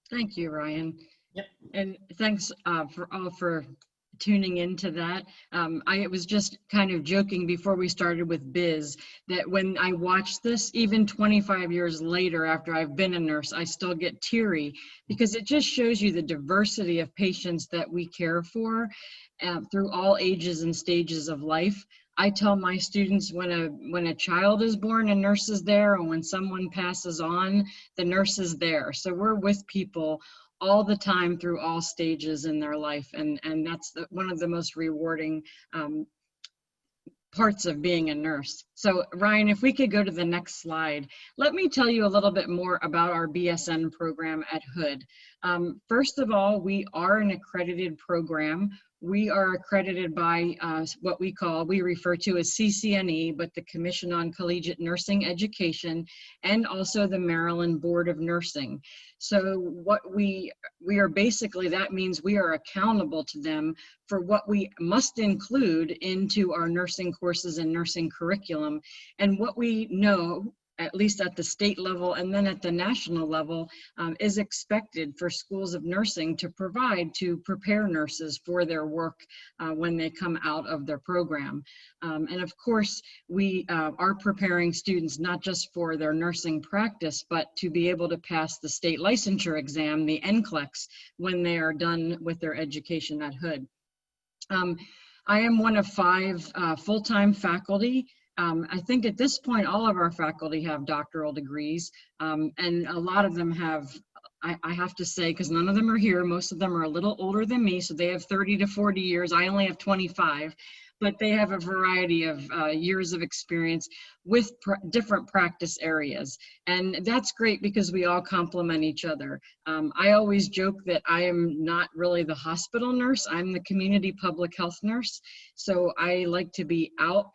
Thank you, Ryan. Yep. And thanks for all for tuning into that. I was just kind of joking before we started with Biz that when I watch this, even 25 years later, after I've been a nurse, I still get teary because it just shows you the diversity of patients that we care for through all ages and stages of life. I tell my students when a child is born, a nurse is there, and when someone passes on, the nurse is there. So we're with people all the time through all stages in their life, and that's one of the most rewarding um, parts of being a nurse. So Ryan, if we could go to the next slide, let me tell you a little bit more about our BSN program at Hood. First of all, we are an accredited program. We are accredited by what we refer to as CCNE, but the Commission on Collegiate Nursing Education, and also the Maryland Board of Nursing. So we are basically, that means we are accountable to them for what we must include into our nursing courses and nursing curriculum. And what we know, at least at the state level and then at the national level, is expected for schools of nursing to provide to prepare nurses for their work when they come out of their program. And of course, we are preparing students not just for their nursing practice, but to be able to pass the state licensure exam, the NCLEX, when they are done with their education at Hood. Um, I am one of five full-time faculty. I think at this point, all of our faculty have doctoral degrees, and a lot of them have, I have to say, because none of them are here, most of them are a little older than me, so they have 30 to 40 years. I only have 25, but they have a variety of years of experience with different practice areas. And that's great because we all complement each other. I always joke that I am not really the hospital nurse, I'm the community public health nurse. So I like to be out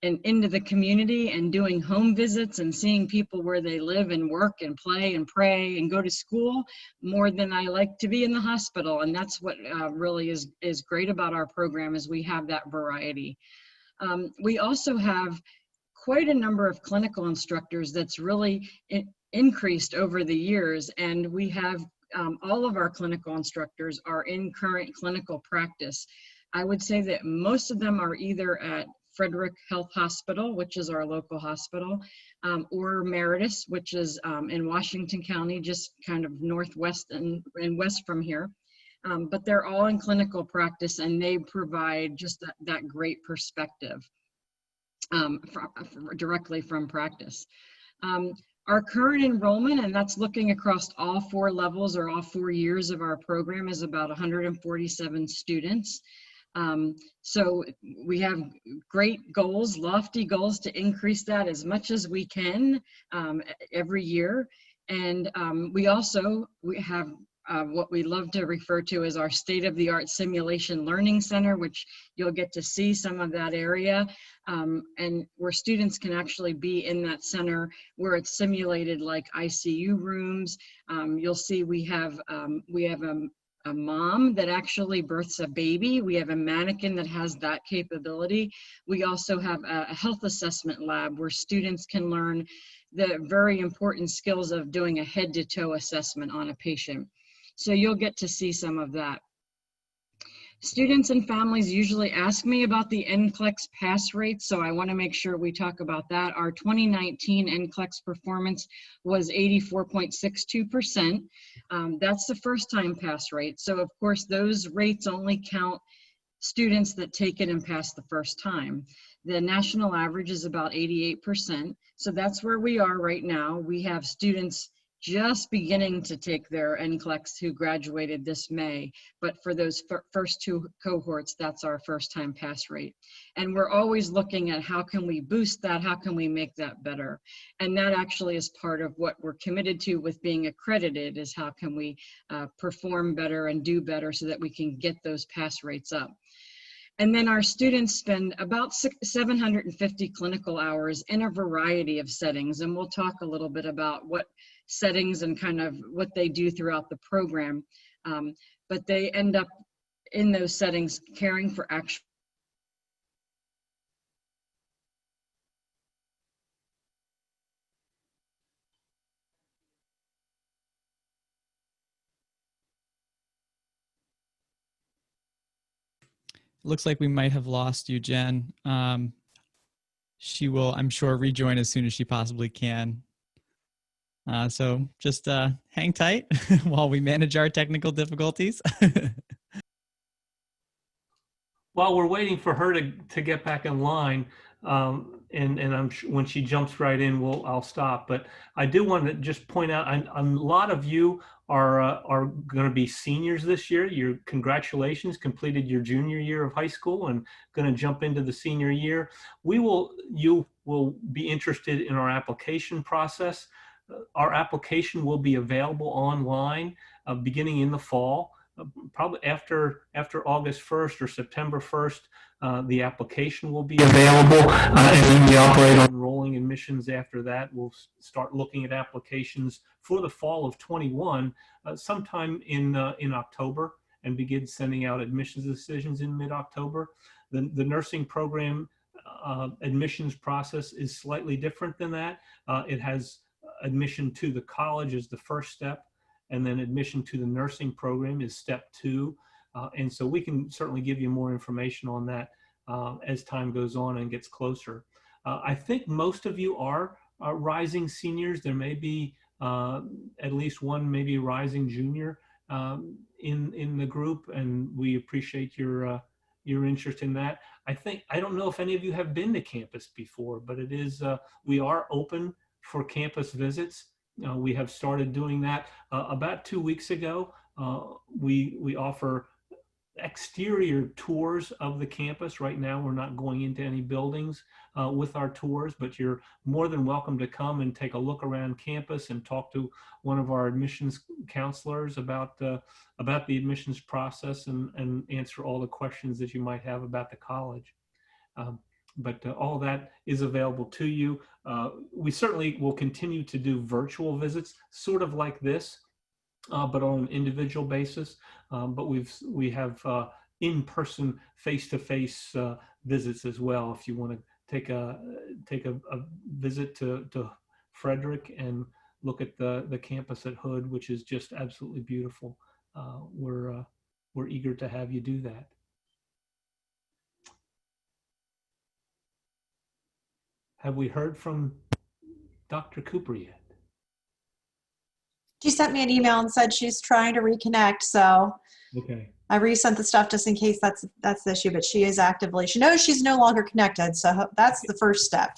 and into the community and doing home visits and seeing people where they live and work and play and pray and go to school more than I like to be in the hospital. And that's what really is great about our program is we have that variety. We also have quite a number of clinical instructors that's really increased over the years, and we have all of our clinical instructors are in current clinical practice. I would say that most of them are either at Frederick Health Hospital, which is our local hospital, or Meritus, which is in Washington County, just kind of northwest and west from here. But they're all in clinical practice and they provide just that great perspective directly from practice. Um, our current enrollment, and that's looking across all four levels or all 4 years of our program, is about 147 students. So we have great goals, lofty goals to increase that as much as we can every year. And we have what we love to refer to as our state-of-the-art simulation learning center, which you'll get to see some of that area, and where students can actually be in that center where it's simulated like ICU rooms. You'll see we have a mom that actually births a baby. We have a mannequin that has that capability. We also have a health assessment lab where students can learn the very important skills of doing a head to toe assessment on a patient. So you'll get to see some of that. Students and families usually ask me about the NCLEX pass rate, so I want to make sure we talk about that. Our 2019 NCLEX performance was 84.62%. That's the first time pass rate. So of course, those rates only count students that take it and pass the first time. The national average is about 88%. So that's where we are right now. We have students just beginning to take their NCLEX who graduated this May. But for those first two cohorts, that's our first time pass rate. And we're always looking at how can we boost that? How can we make that better? And that actually is part of what we're committed to with being accredited is how can we perform better and do better so that we can get those pass rates up. And then our students spend about 750 clinical hours in a variety of settings. And we'll talk a little bit about what settings and kind of what they do throughout the program. But they end up in those settings caring for actual looks like we might have lost you, Jen. She will, I'm sure, rejoin as soon as she possibly can. So just hang tight while we manage our technical difficulties. While we're waiting for her to get back in line, and I'm sure when she jumps right in, I'll stop. But I do want to just point out, a lot of you are going to be seniors this year. Your congratulations, completed your junior year of high school and going to jump into the senior year. You will be interested in our application process. Our application will be available online beginning in the fall. Probably after August 1st or September 1st, the application will be available, and then we operate on rolling admissions after that. We'll start looking at applications for the fall of 21 sometime in October, and begin sending out admissions decisions in mid-October. The nursing program admissions process is slightly different than that. It has admission to the college as the first step, and then admission to the nursing program is step 2. And so we can certainly give you more information on that as time goes on and gets closer. I think most of you are rising seniors. There may be at least one maybe rising junior in the group, and we appreciate your interest in that. I don't know if any of you have been to campus before, but it is we are open for campus visits. We have started doing that about 2 weeks ago. We offer exterior tours of the campus. Right now, we're not going into any buildings with our tours, but you're more than welcome to come and take a look around campus and talk to one of our admissions counselors about the admissions process and answer all the questions that you might have about the college. But all that is available to you. We certainly will continue to do virtual visits, sort of like this, but on an individual basis. But we have in-person, face-to-face visits as well. If you want to take a visit to Frederick and look at the campus at Hood, which is just absolutely beautiful, we're eager to have you do that. Have we heard from Dr. Cooper yet? She sent me an email and said she's trying to reconnect. So okay. I resent the stuff just in case that's the issue, but she is actively, she knows she's no longer connected. So that's the first step.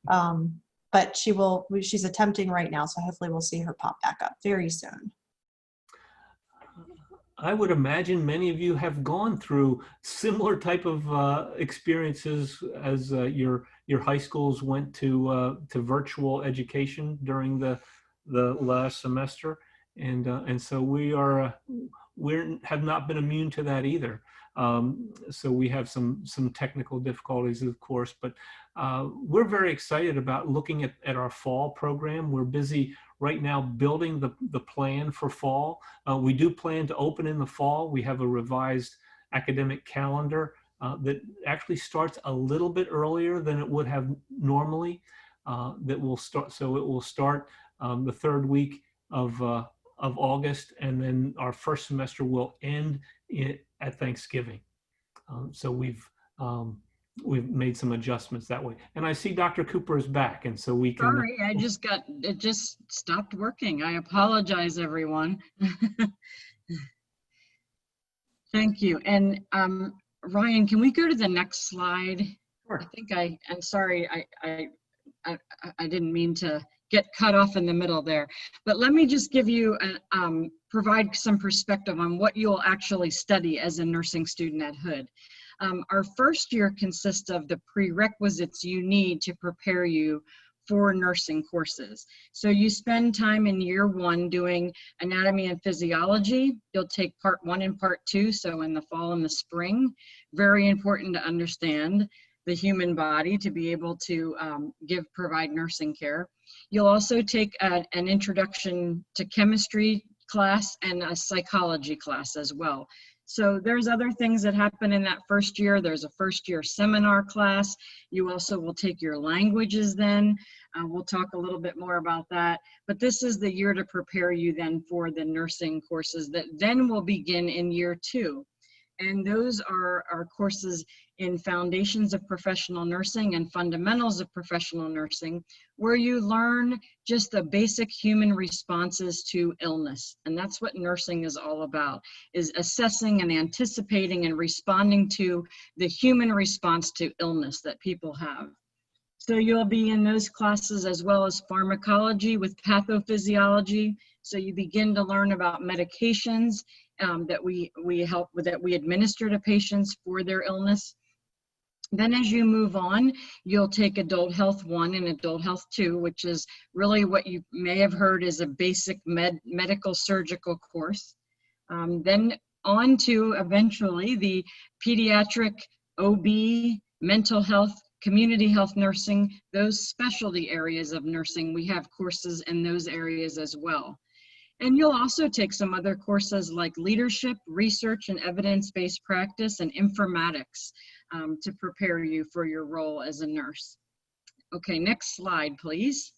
But she's attempting right now. So hopefully we'll see her pop back up very soon. I would imagine many of you have gone through similar type of experiences as your high schools went to virtual education during the last semester, and so we have not been immune to that either. So we have some technical difficulties, of course, but we're very excited about looking at our fall program. We're busy right now building the plan for fall. We do plan to open in the fall. We have a revised academic calendar that actually starts a little bit earlier than it would have normally. That will start. So it will start the third week of August, and then our first semester will end at Thanksgiving. So we've made some adjustments that way. And I see Dr. Cooper is back, and so we can. Sorry, it just stopped working. I apologize, everyone. Thank you. And Ryan, can we go to the next slide? Sure. I'm sorry, I didn't mean to get cut off in the middle there, but let me just give you provide some perspective on what you'll actually study as a nursing student at Hood. Our first year consists of the prerequisites you need to prepare you for nursing courses. So you spend time in year 1 doing anatomy and physiology. You'll take part 1 and part 2, so in the fall and the spring. Very important to understand the human body to be able to provide nursing care. You'll also take an introduction to chemistry class and a psychology class as well. So there's other things that happen in that first year. There's a first year seminar class. You also will take your languages then. We'll talk a little bit more about that. But this is the year to prepare you then for the nursing courses that then will begin in year 2. And those are our courses in Foundations of Professional Nursing and Fundamentals of Professional Nursing, where you learn just the basic human responses to illness. And that's what nursing is all about, is assessing and anticipating and responding to the human response to illness that people have. So you'll be in those classes as well as pharmacology with pathophysiology. So you begin to learn about medications that we administer to patients for their illness. Then as you move on, you'll take Adult Health 1 and Adult Health 2, which is really what you may have heard is a basic medical surgical course. Then on to eventually the pediatric OB, mental health, community health nursing, those specialty areas of nursing. We have courses in those areas as well. And you'll also take some other courses like leadership, research and evidence-based practice, and informatics to prepare you for your role as a nurse. Okay, next slide, please.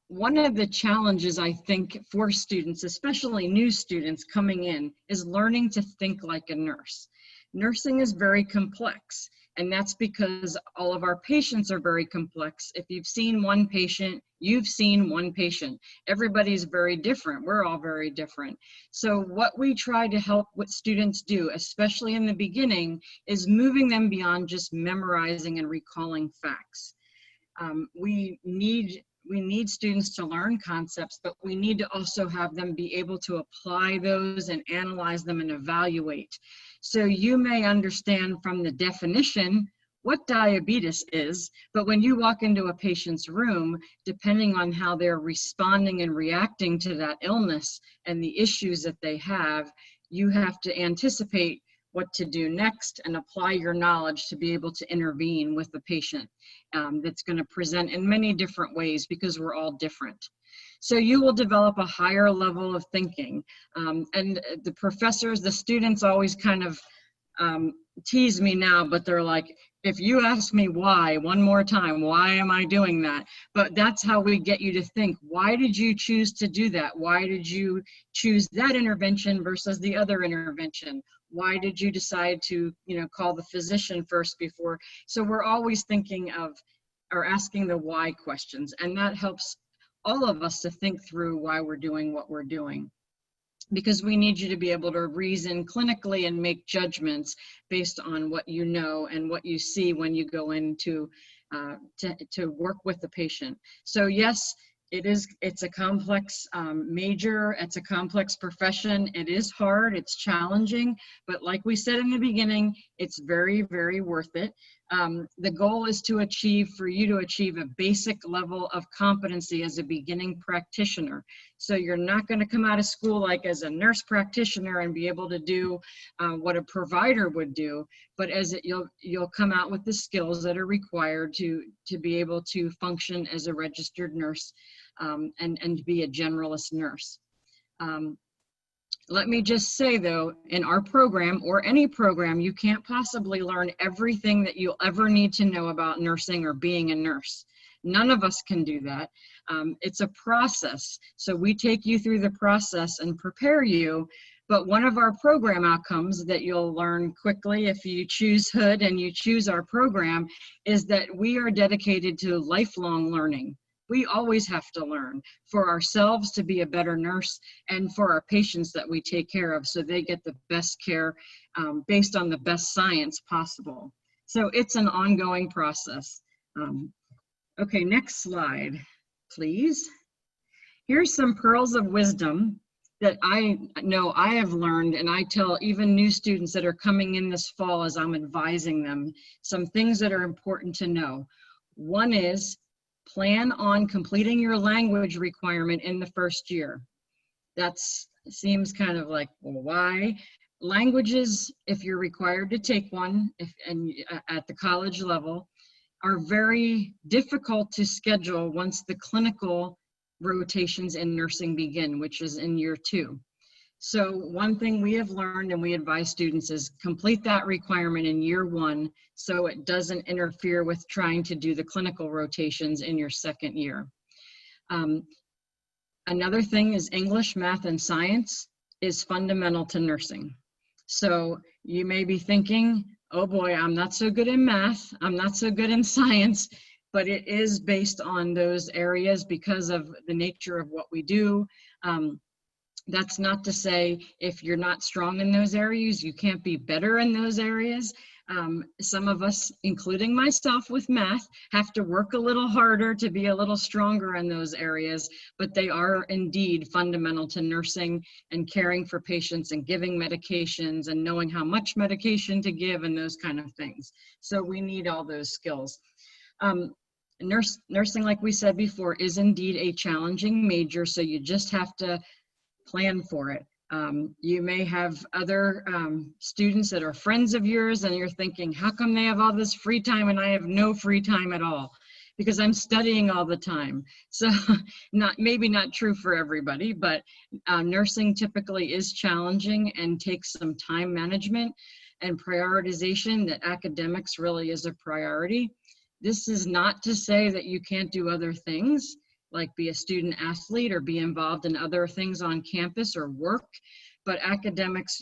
One of the challenges I think for students, especially new students coming in, is learning to think like a nurse. Nursing is very complex, and that's because all of our patients are very complex. If you've seen one patient, you've seen one patient. Everybody's very different. We're all very different. So what we try to help with students do, especially in the beginning, is moving them beyond just memorizing and recalling facts. We need students to learn concepts, but we need to also have them be able to apply those and analyze them and evaluate. So you may understand from the definition what diabetes is, but when you walk into a patient's room, depending on how they're responding and reacting to that illness and the issues that they have, you have to anticipate what to do next and apply your knowledge to be able to intervene with the patient that's going to present in many different ways because we're all different. So you will develop a higher level of thinking. And the professors, the students always kind of tease me now, but they're like, if you ask me why one more time, why am I doing that? But that's how we get you to think. Why did you choose to do that? Why did you choose that intervention versus the other intervention? Why did you decide to, call the physician first before? So we're always thinking of or asking the why questions, and that helps all of us to think through why we're doing what we're doing. Because we need you to be able to reason clinically and make judgments based on what you know and what you see when you go into to work with the patient. So yes, it's a complex major, it's a complex profession. It is hard, it's challenging, but like we said in the beginning, it's very, very worth it. The goal is for you to achieve a basic level of competency as a beginning practitioner. So you're not going to come out of school like as a nurse practitioner and be able to do what a provider would do, but you'll come out with the skills that are required to be able to function as a registered nurse and be a generalist nurse. Let me just say though, in our program or any program, you can't possibly learn everything that you'll ever need to know about nursing or being a nurse. None of us can do that. It's a process. So we take you through the process and prepare you. But one of our program outcomes that you'll learn quickly if you choose Hood and you choose our program is that we are dedicated to lifelong learning. We always have to learn for ourselves to be a better nurse and for our patients that we take care of so they get the best care based on the best science possible. So it's an ongoing process. Okay, next slide, please. Here's some pearls of wisdom that I know I have learned, and I tell even new students that are coming in this fall as I'm advising them, some things that are important to know. One is, plan on completing your language requirement in the first year. That seems kind of like, well, why? Languages, if you're required to take one at the college level, are very difficult to schedule once the clinical rotations in nursing begin, which is in year 2. So one thing we have learned and we advise students is complete that requirement in year 1 so it doesn't interfere with trying to do the clinical rotations in your second year. Another thing is English, math, and science is fundamental to nursing. So you may be thinking, oh boy, I'm not so good in math, I'm not so good in science, but it is based on those areas because of the nature of what we do. That's not to say if you're not strong in those areas, you can't be better in those areas. Some of us, including myself with math, have to work a little harder to be a little stronger in those areas, but they are indeed fundamental to nursing and caring for patients and giving medications and knowing how much medication to give and those kind of things. So we need all those skills. Nursing, like we said before, is indeed a challenging major, so you just have to plan for it. You may have other students that are friends of yours and you're thinking, how come they have all this free time and I have no free time at all? Because I'm studying all the time. So maybe not true for everybody, but nursing typically is challenging and takes some time management and prioritization. That academics really is a priority. This is not to say that you can't do other things, like be a student athlete or be involved in other things on campus or work. But academics,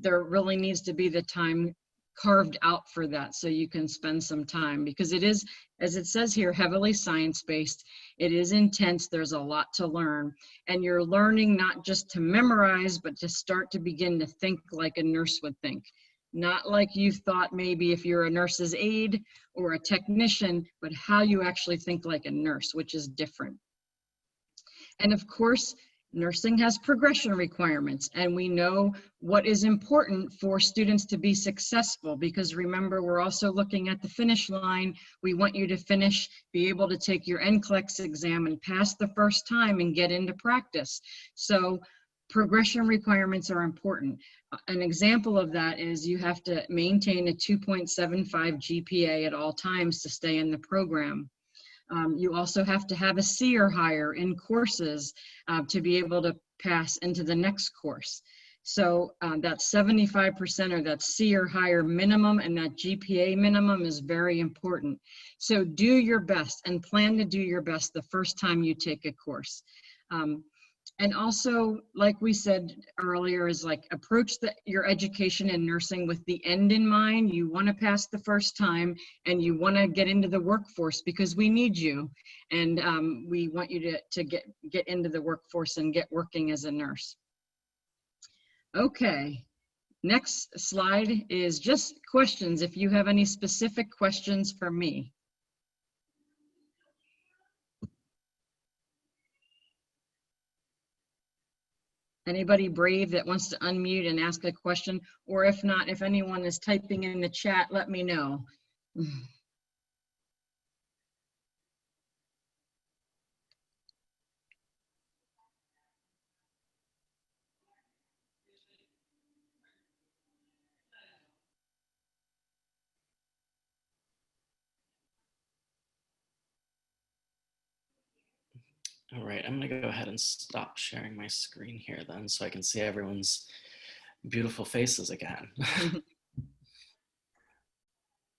there really needs to be the time carved out for that so you can spend some time, because it is, as it says here, heavily science-based. It is intense. There's a lot to learn. And you're learning not just to memorize, but to start to begin to think like a nurse would think. Not like you thought maybe if you're a nurse's aide or a technician, but how you actually think like a nurse, which is different. And of course, nursing has progression requirements, and we know what is important for students to be successful, because remember, we're also looking at the finish line. We want you to finish, be able to take your NCLEX exam and pass the first time and get into practice. So progression requirements are important. An example of that is you have to maintain a 2.75 GPA at all times to stay in the program. You also have to have a C or higher in courses to be able to pass into the next course. So that 75% or that C or higher minimum and that GPA minimum is very important. So do your best and plan to do your best the first time you take a course. And also, like we said earlier, is like approach your education in nursing with the end in mind. You want to pass the first time and you want to get into the workforce because we need you. And we want you to get into the workforce and get working as a nurse. Okay, next slide is just questions. If you have any specific questions for me. Anybody brave that wants to unmute and ask a question? Or if not, if anyone is typing in the chat, let me know. All right, I'm gonna go ahead and stop sharing my screen here then so I can see everyone's beautiful faces again.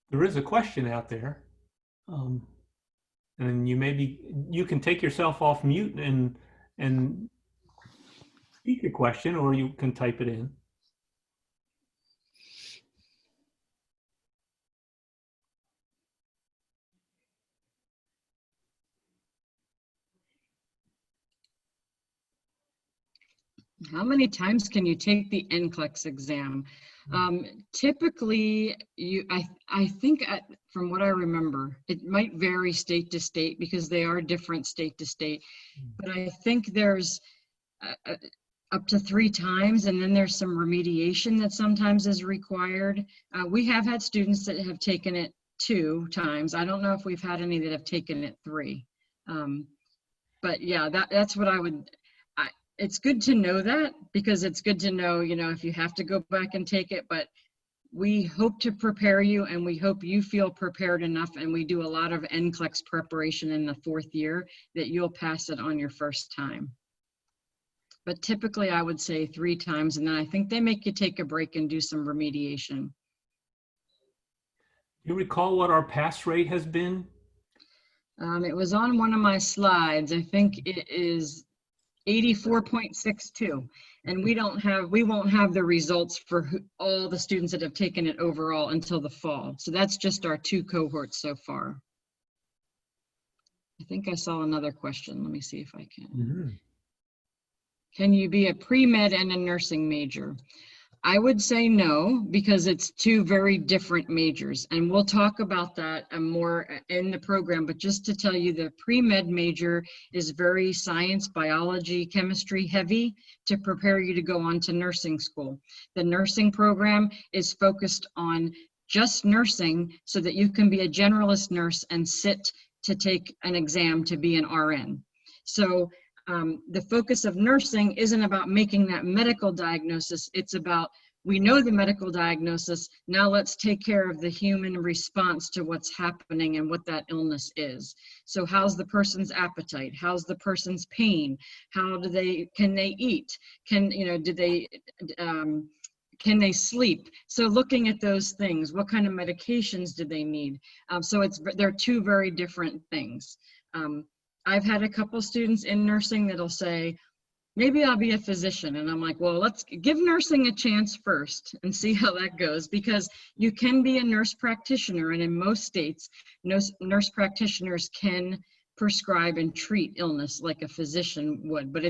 There is a question out there. And you can take yourself off mute and speak a question, or you can type it in. How many times can you take the NCLEX exam? Typically, I think from what I remember, it might vary state to state because they are different state to state. But I think there's up to 3 times, and then there's some remediation that sometimes is required. We have had students that have taken it 2 times. I don't know if we've had any that have taken it 3. But yeah, that's what I would. It's good to know that, because it's good to know, you know, if you have to go back and take it, but we hope to prepare you and we hope you feel prepared enough, and we do a lot of NCLEX preparation in the 4th year that you'll pass it on your first time. But typically I would say 3 times, and then I think they make you take a break and do some remediation. Do you recall what our pass rate has been? It was on one of my slides. I think it is 84.62. And we won't have the results for all the students that have taken it overall until the fall. So that's just our 2 cohorts so far. I think I saw another question. Let me see if I can. Mhm. Can you be a pre-med and a nursing major? I would say no, because it's 2 very different majors. And we'll talk about that more in the program. But just to tell you, the pre-med major is very science, biology, chemistry heavy to prepare you to go on to nursing school. The nursing program is focused on just nursing so that you can be a generalist nurse and sit to take an exam to be an RN. So the focus of nursing isn't about making that medical diagnosis. It's about, we know the medical diagnosis, now let's take care of the human response to what's happening and what that illness is. So how's the person's appetite? How's the person's pain? Can they eat? Can they sleep? So looking at those things, what kind of medications do they need? So they're 2 very different things. I've had a couple students in nursing that'll say, maybe I'll be a physician. And I'm like, well, let's give nursing a chance first and see how that goes, because you can be a nurse practitioner. And in most states, nurse practitioners can prescribe and treat illness like a physician would, but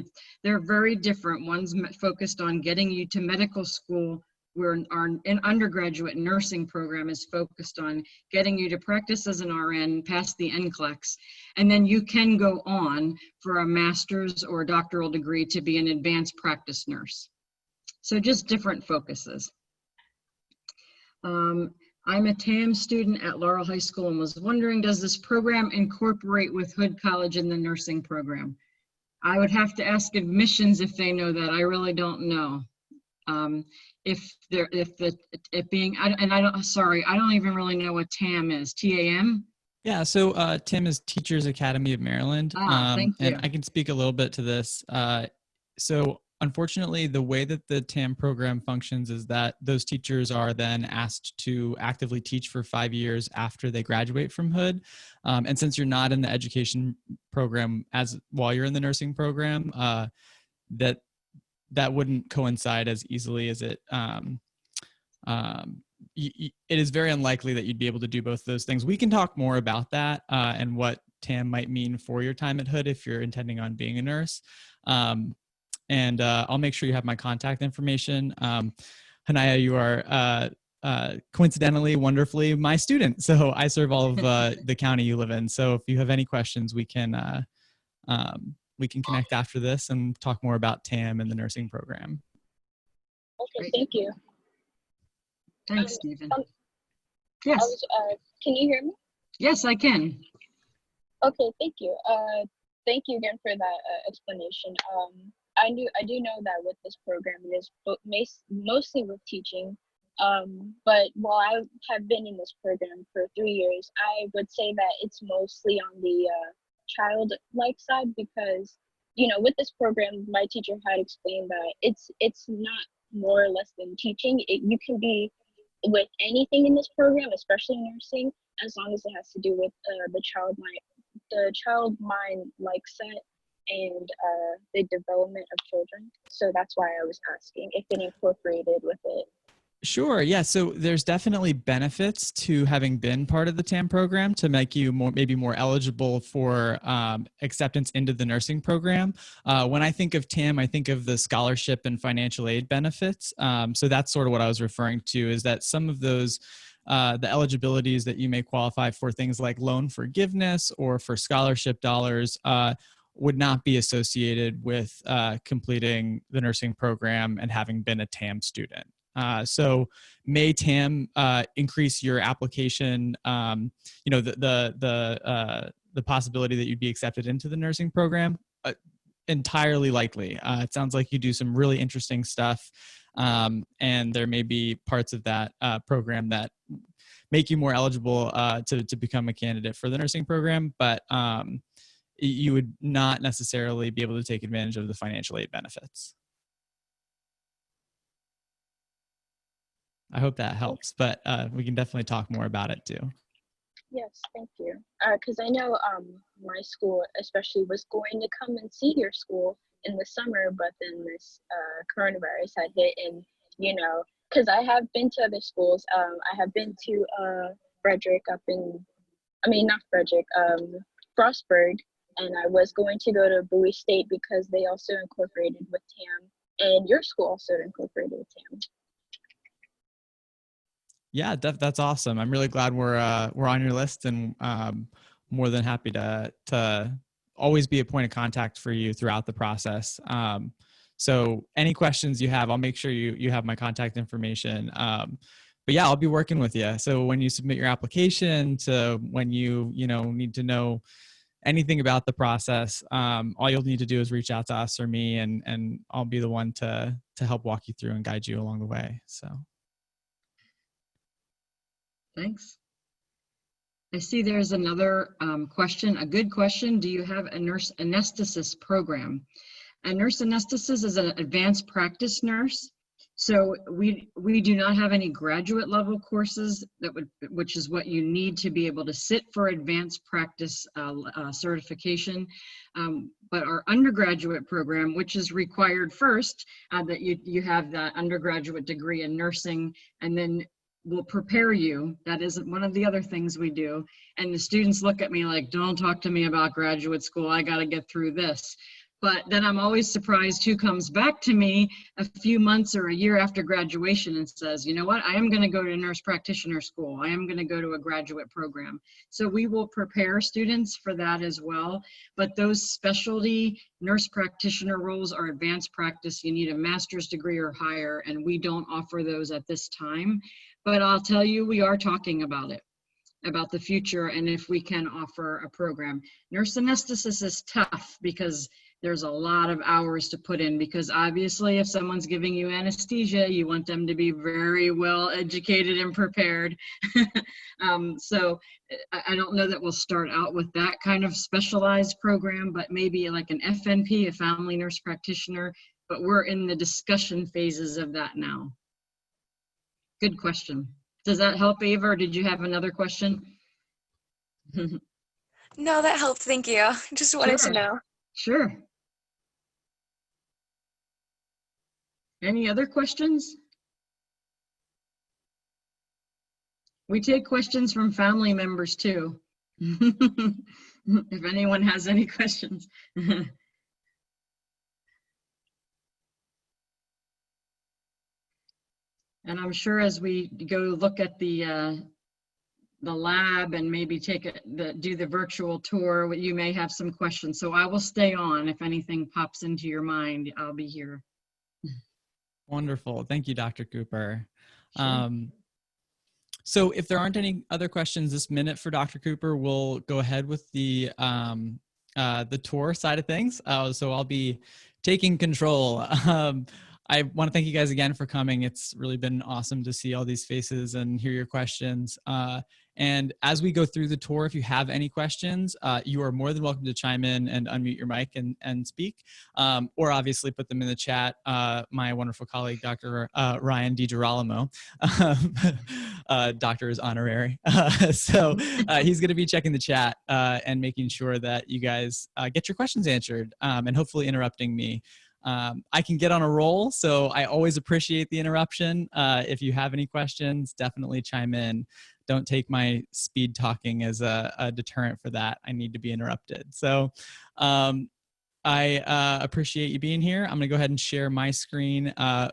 they're very different. One's focused on getting you to medical school, where an undergraduate nursing program is focused on getting you to practice as an RN, pass the NCLEX, and then you can go on for a master's or doctoral degree to be an advanced practice nurse. So just different focuses. I'm a TAM student at Laurel High School and was wondering, does this program incorporate with Hood College in the nursing program? I would have to ask admissions if they know that. I really don't know. I don't even really know what TAM is. TAM? Yeah, so TIM is Teachers Academy of Maryland. Thank you. And I can speak a little bit to this. So unfortunately, the way that the TAM program functions is that those teachers are then asked to actively teach for 5 years after they graduate from Hood. And since you're not in the education program while you're in the nursing program, that wouldn't coincide as easily as it is very unlikely that you'd be able to do both of those things. We can talk more about that and what TAM might mean for your time at Hood if you're intending on being a nurse. And I'll make sure you have my contact information. Hanaya, you are coincidentally, wonderfully, my student. So I serve all of the county you live in. So if you have any questions, we can connect after this and talk more about TAM and the nursing program. Okay, Great. thank you. Thanks, Stephen. I Yes, was, can you hear me? yes, I can. Okay, thank you. Thank you again for that explanation. I do know that with this program, it is mostly with teaching. But while I have been in this program for 3 years, I would say that it's mostly on the child-like side, because, with this program, my teacher had explained that it's not more or less than teaching. You can be with anything in this program, especially nursing, as long as it has to do with the child mind like set and the development of children. So that's why I was asking if it incorporated with it. Sure. Yeah. So there's definitely benefits to having been part of the TAM program to make you maybe more eligible for acceptance into the nursing program. When I think of TAM, I think of the scholarship and financial aid benefits. So that's sort of what I was referring to, is that some of those, the eligibilities that you may qualify for, things like loan forgiveness or for scholarship dollars, would not be associated with completing the nursing program and having been a TAM student. So may TAM increase your application, the possibility that you'd be accepted into the nursing program? Entirely likely. It sounds like you do some really interesting stuff, and there may be parts of that program that make you more eligible to become a candidate for the nursing program, but you would not necessarily be able to take advantage of the financial aid benefits. I hope that helps, but we can definitely talk more about it too. Yes, thank you. Because I know my school especially was going to come and see your school in the summer, but then this coronavirus had hit, and because I have been to other schools. I have been to Frederick up in, I mean, not Frederick, Frostburg, and I was going to go to Bowie State because they also incorporated with TAM, and your school also incorporated with TAM. Yeah, that's awesome. I'm really glad we're on your list, and more than happy to always be a point of contact for you throughout the process. So any questions you have, I'll make sure you have my contact information. But yeah, I'll be working with you. So when you submit your application to when you need to know anything about the process, all you'll need to do is reach out to us or me, and I'll be the one to help walk you through and guide you along the way. So. Thanks. I see there's another question, a good question. Do you have a nurse anesthetist program? A nurse anesthetist is an advanced practice nurse. So we do not have any graduate level courses which is what you need to be able to sit for advanced practice certification. But our undergraduate program, which is required first, that you have that undergraduate degree in nursing, and then will prepare you. That is one of the other things we do. And the students look at me like, don't talk to me about graduate school. I got to get through this. But then I'm always surprised who comes back to me a few months or a year after graduation and says, you know what, I am going to go to nurse practitioner school. I am going to go to a graduate program. So we will prepare students for that as well. But those specialty nurse practitioner roles are advanced practice. You need a master's degree or higher, and we don't offer those at this time. But I'll tell you, we are talking about it, about the future, and if we can offer a program. Nurse anesthetist is tough because there's a lot of hours to put in, because obviously if someone's giving you anesthesia, you want them to be very well educated and prepared. So I don't know that we'll start out with that kind of specialized program, but maybe like an FNP, a family nurse practitioner, but we're in the discussion phases of that now. Good question. Does that help, Ava, or did you have another question? No, that helped. Thank you. Just wanted to know. Sure. Any other questions? We take questions from family members too. If anyone has any questions. And I'm sure as we go look at the lab and maybe do the virtual tour, you may have some questions. So I will stay on. If anything pops into your mind, I'll be here. Wonderful. Thank you, Dr. Cooper. Sure. So if there aren't any other questions this minute for Dr. Cooper, we'll go ahead with the tour side of things. So I'll be taking control. I want to thank you guys again for coming. It's really been awesome to see all these faces and hear your questions. And as we go through the tour, if you have any questions, you are more than welcome to chime in and unmute your mic and speak, or obviously put them in the chat. My wonderful colleague, Dr. Ryan DiGirolamo, doctor is honorary. So he's going to be checking the chat and making sure that you guys get your questions answered, and hopefully interrupting me. I can get on a roll, so I always appreciate the interruption. If you have any questions, definitely chime in. Don't take my speed talking as a deterrent for that. I need to be interrupted. So I appreciate you being here. I'm going to go ahead and share my screen. I'll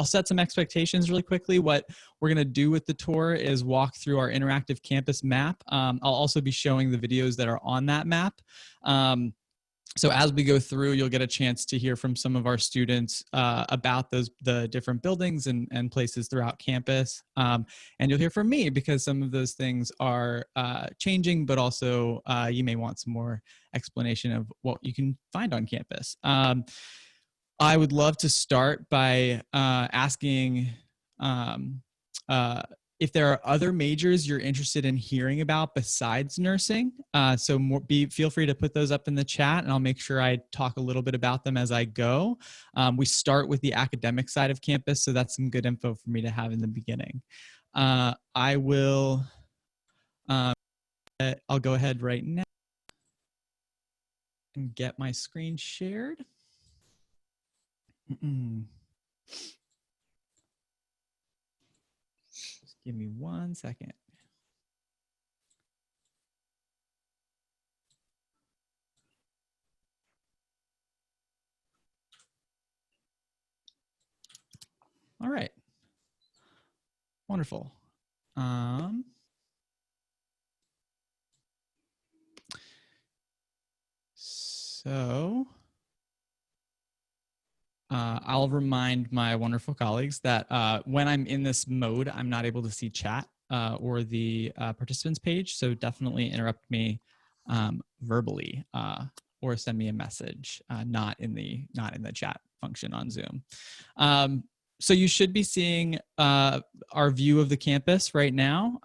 set some expectations really quickly. What we're going to do with the tour is walk through our interactive campus map. I'll also be showing the videos that are on that map. So as we go through, you'll get a chance to hear from some of our students about the different buildings and places throughout campus. And you'll hear from me because some of those things are changing, but also you may want some more explanation of what you can find on campus. I would love to start by asking if there are other majors you're interested in hearing about besides nursing. So feel free to put those up in the chat, and I'll make sure I talk a little bit about them as I go. We start with the academic side of campus, so that's some good info for me to have in the beginning. I'll go ahead right now and get my screen shared. Just give me 1 second. All right. Wonderful. So I'll remind my wonderful colleagues that when I'm in this mode, I'm not able to see chat or the participants page. So definitely interrupt me verbally or send me a message, not in the chat function on Zoom. So you should be seeing our view of the campus right now.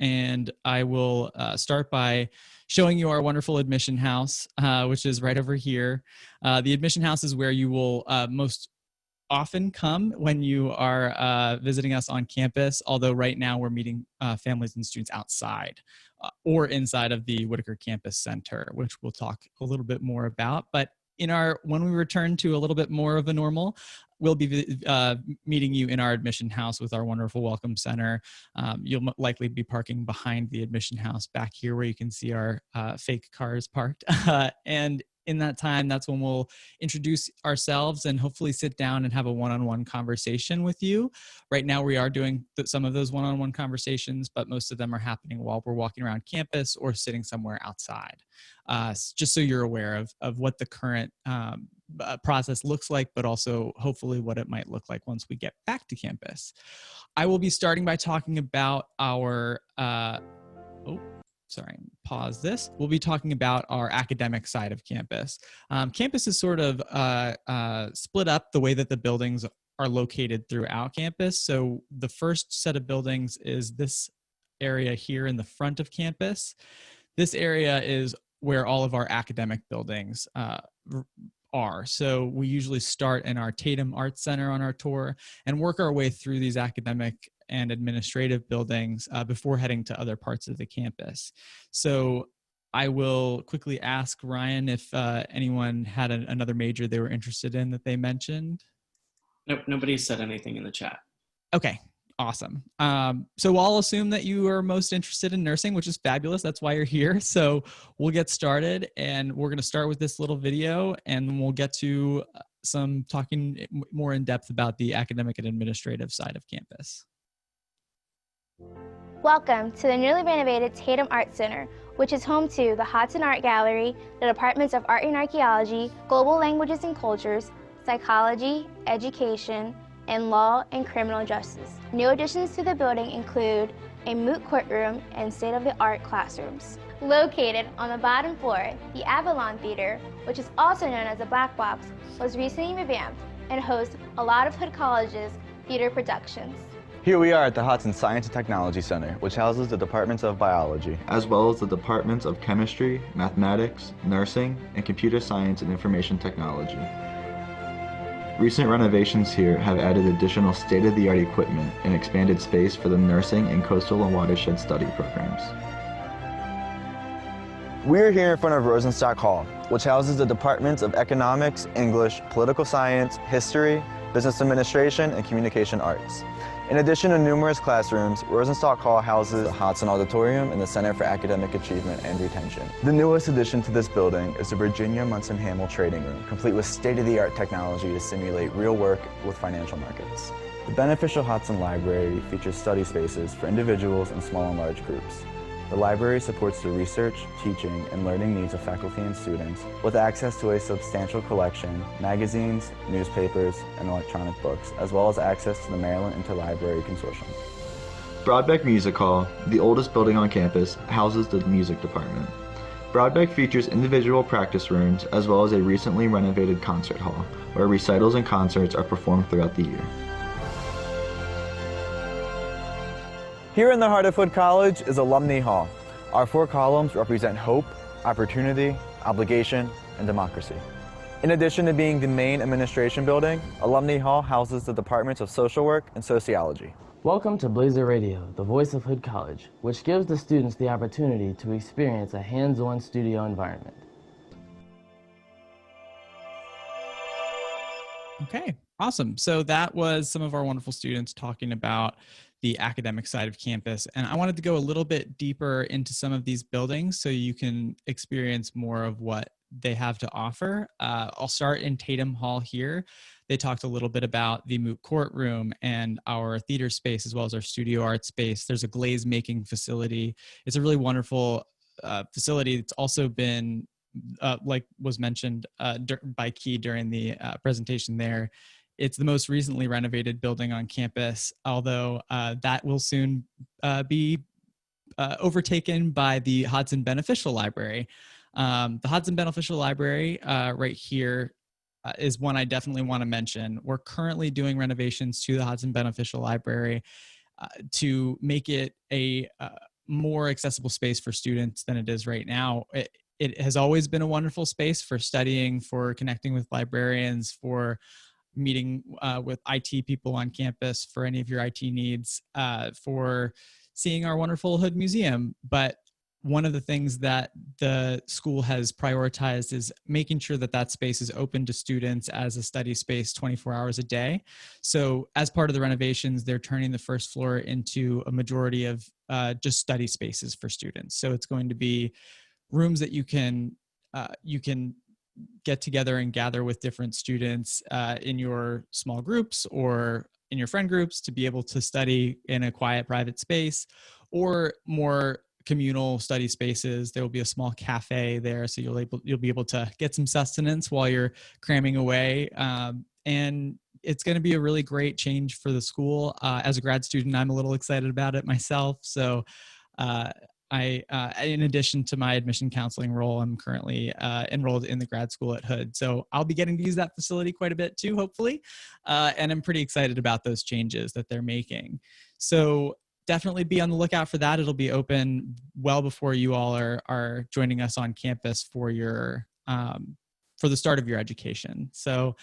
And I will start by showing you our wonderful admission house, which is right over here. The admission house is where you will most often come when you are visiting us on campus, although right now we're meeting families and students outside or inside of the Whitaker Campus Center, which we'll talk a little bit more about. But when we return to a little bit more of a normal, we'll be meeting you in our admission house with our wonderful welcome center. You'll likely be parking behind the admission house back here where you can see our fake cars parked. And in that time, that's when we'll introduce ourselves and hopefully sit down and have a one-on-one conversation with you. Right now, we are doing some of those one-on-one conversations, but most of them are happening while we're walking around campus or sitting somewhere outside. Just so you're aware of what the current process looks like, but also hopefully what it might look like once we get back to campus. I will be starting by talking about our, pause this. We'll be talking about our academic side of campus. Campus is sort of split up the way that the buildings are located throughout campus. So the first set of buildings is this area here in the front of campus. This area is where all of our academic buildings are. So we usually start in our Tatum Arts Center on our tour and work our way through these academic and administrative buildings before heading to other parts of the campus. So I will quickly ask Ryan if anyone had another major they were interested in that they mentioned. Nope, nobody said anything in the chat. Okay, awesome. So I'll assume that you are most interested in nursing, which is fabulous. That's why you're here. So we'll get started, and we're going to start with this little video, and then we'll get to some talking more in depth about the academic and administrative side of campus. Welcome to the newly renovated Tatum Art Center, which is home to the Hudson Art Gallery, the Departments of Art and Archaeology, Global Languages and Cultures, Psychology, Education, and Law and Criminal Justice. New additions to the building include a moot courtroom and state-of-the-art classrooms. Located on the bottom floor, the Avalon Theater, which is also known as the Black Box, was recently revamped and hosts a lot of Hood College's theater productions. Here we are at the Hudson Science and Technology Center, which houses the departments of biology, as well as the departments of chemistry, mathematics, nursing, and computer science and information technology. Recent renovations here have added additional state-of-the-art equipment and expanded space for the nursing and coastal and watershed study programs. We're here in front of Rosenstock Hall, which houses the departments of economics, English, political science, history, business administration, and communication arts. In addition to numerous classrooms, Rosenstock Hall houses the Hudson Auditorium and the Center for Academic Achievement and Retention. The newest addition to this building is the Virginia Munson Hamel Trading Room, complete with state-of-the-art technology to simulate real work with financial markets. The Beneficial Hudson Library features study spaces for individuals and small and large groups. The library supports the research, teaching, and learning needs of faculty and students with access to a substantial collection, magazines, newspapers, and electronic books, as well as access to the Maryland Interlibrary Consortium. Broadbeck Music Hall, the oldest building on campus, houses the music department. Broadbeck features individual practice rooms as well as a recently renovated concert hall, where recitals and concerts are performed throughout the year. Here in the heart of Hood College is Alumni Hall. Our 4 columns represent hope, opportunity, obligation, and democracy. In addition to being the main administration building, Alumni Hall houses the departments of social work and sociology. Welcome to Blazer Radio, the voice of Hood College, which gives the students the opportunity to experience a hands-on studio environment. Okay, awesome. So that was some of our wonderful students talking about the academic side of campus. And I wanted to go a little bit deeper into some of these buildings so you can experience more of what they have to offer. I'll start in Tatum Hall here. They talked a little bit about the moot court room and our theater space, as well as our studio art space. There's a glaze making facility. It's a really wonderful facility. It's also been like was mentioned by Key during the presentation there, it's the most recently renovated building on campus, although that will soon be overtaken by the Hodson Beneficial Library. The Hodson Beneficial Library right here is one I definitely want to mention. We're currently doing renovations to the Hodson Beneficial Library to make it a more accessible space for students than it is right now. It has always been a wonderful space for studying, for connecting with librarians, for meeting with IT people on campus, for any of your IT needs, for seeing our wonderful Hood Museum. But one of the things that the school has prioritized is making sure that that space is open to students as a study space 24 hours a day. So as part of the renovations, they're turning the first floor into a majority of just study spaces for students. So it's going to be rooms that you can get together and gather with different students in your small groups or in your friend groups to be able to study in a quiet private space, or more communal study spaces. There will be a small cafe there, so you'll be able to get some sustenance while you're cramming away. And it's going to be a really great change for the school. As a grad student, I'm a little excited about it myself. So in addition to my admission counseling role, I'm currently enrolled in the grad school at Hood. So I'll be getting to use that facility quite a bit too, hopefully. And I'm pretty excited about those changes that they're making. So definitely be on the lookout for that. It'll be open well before you all are joining us on campus for your for the start of your education. So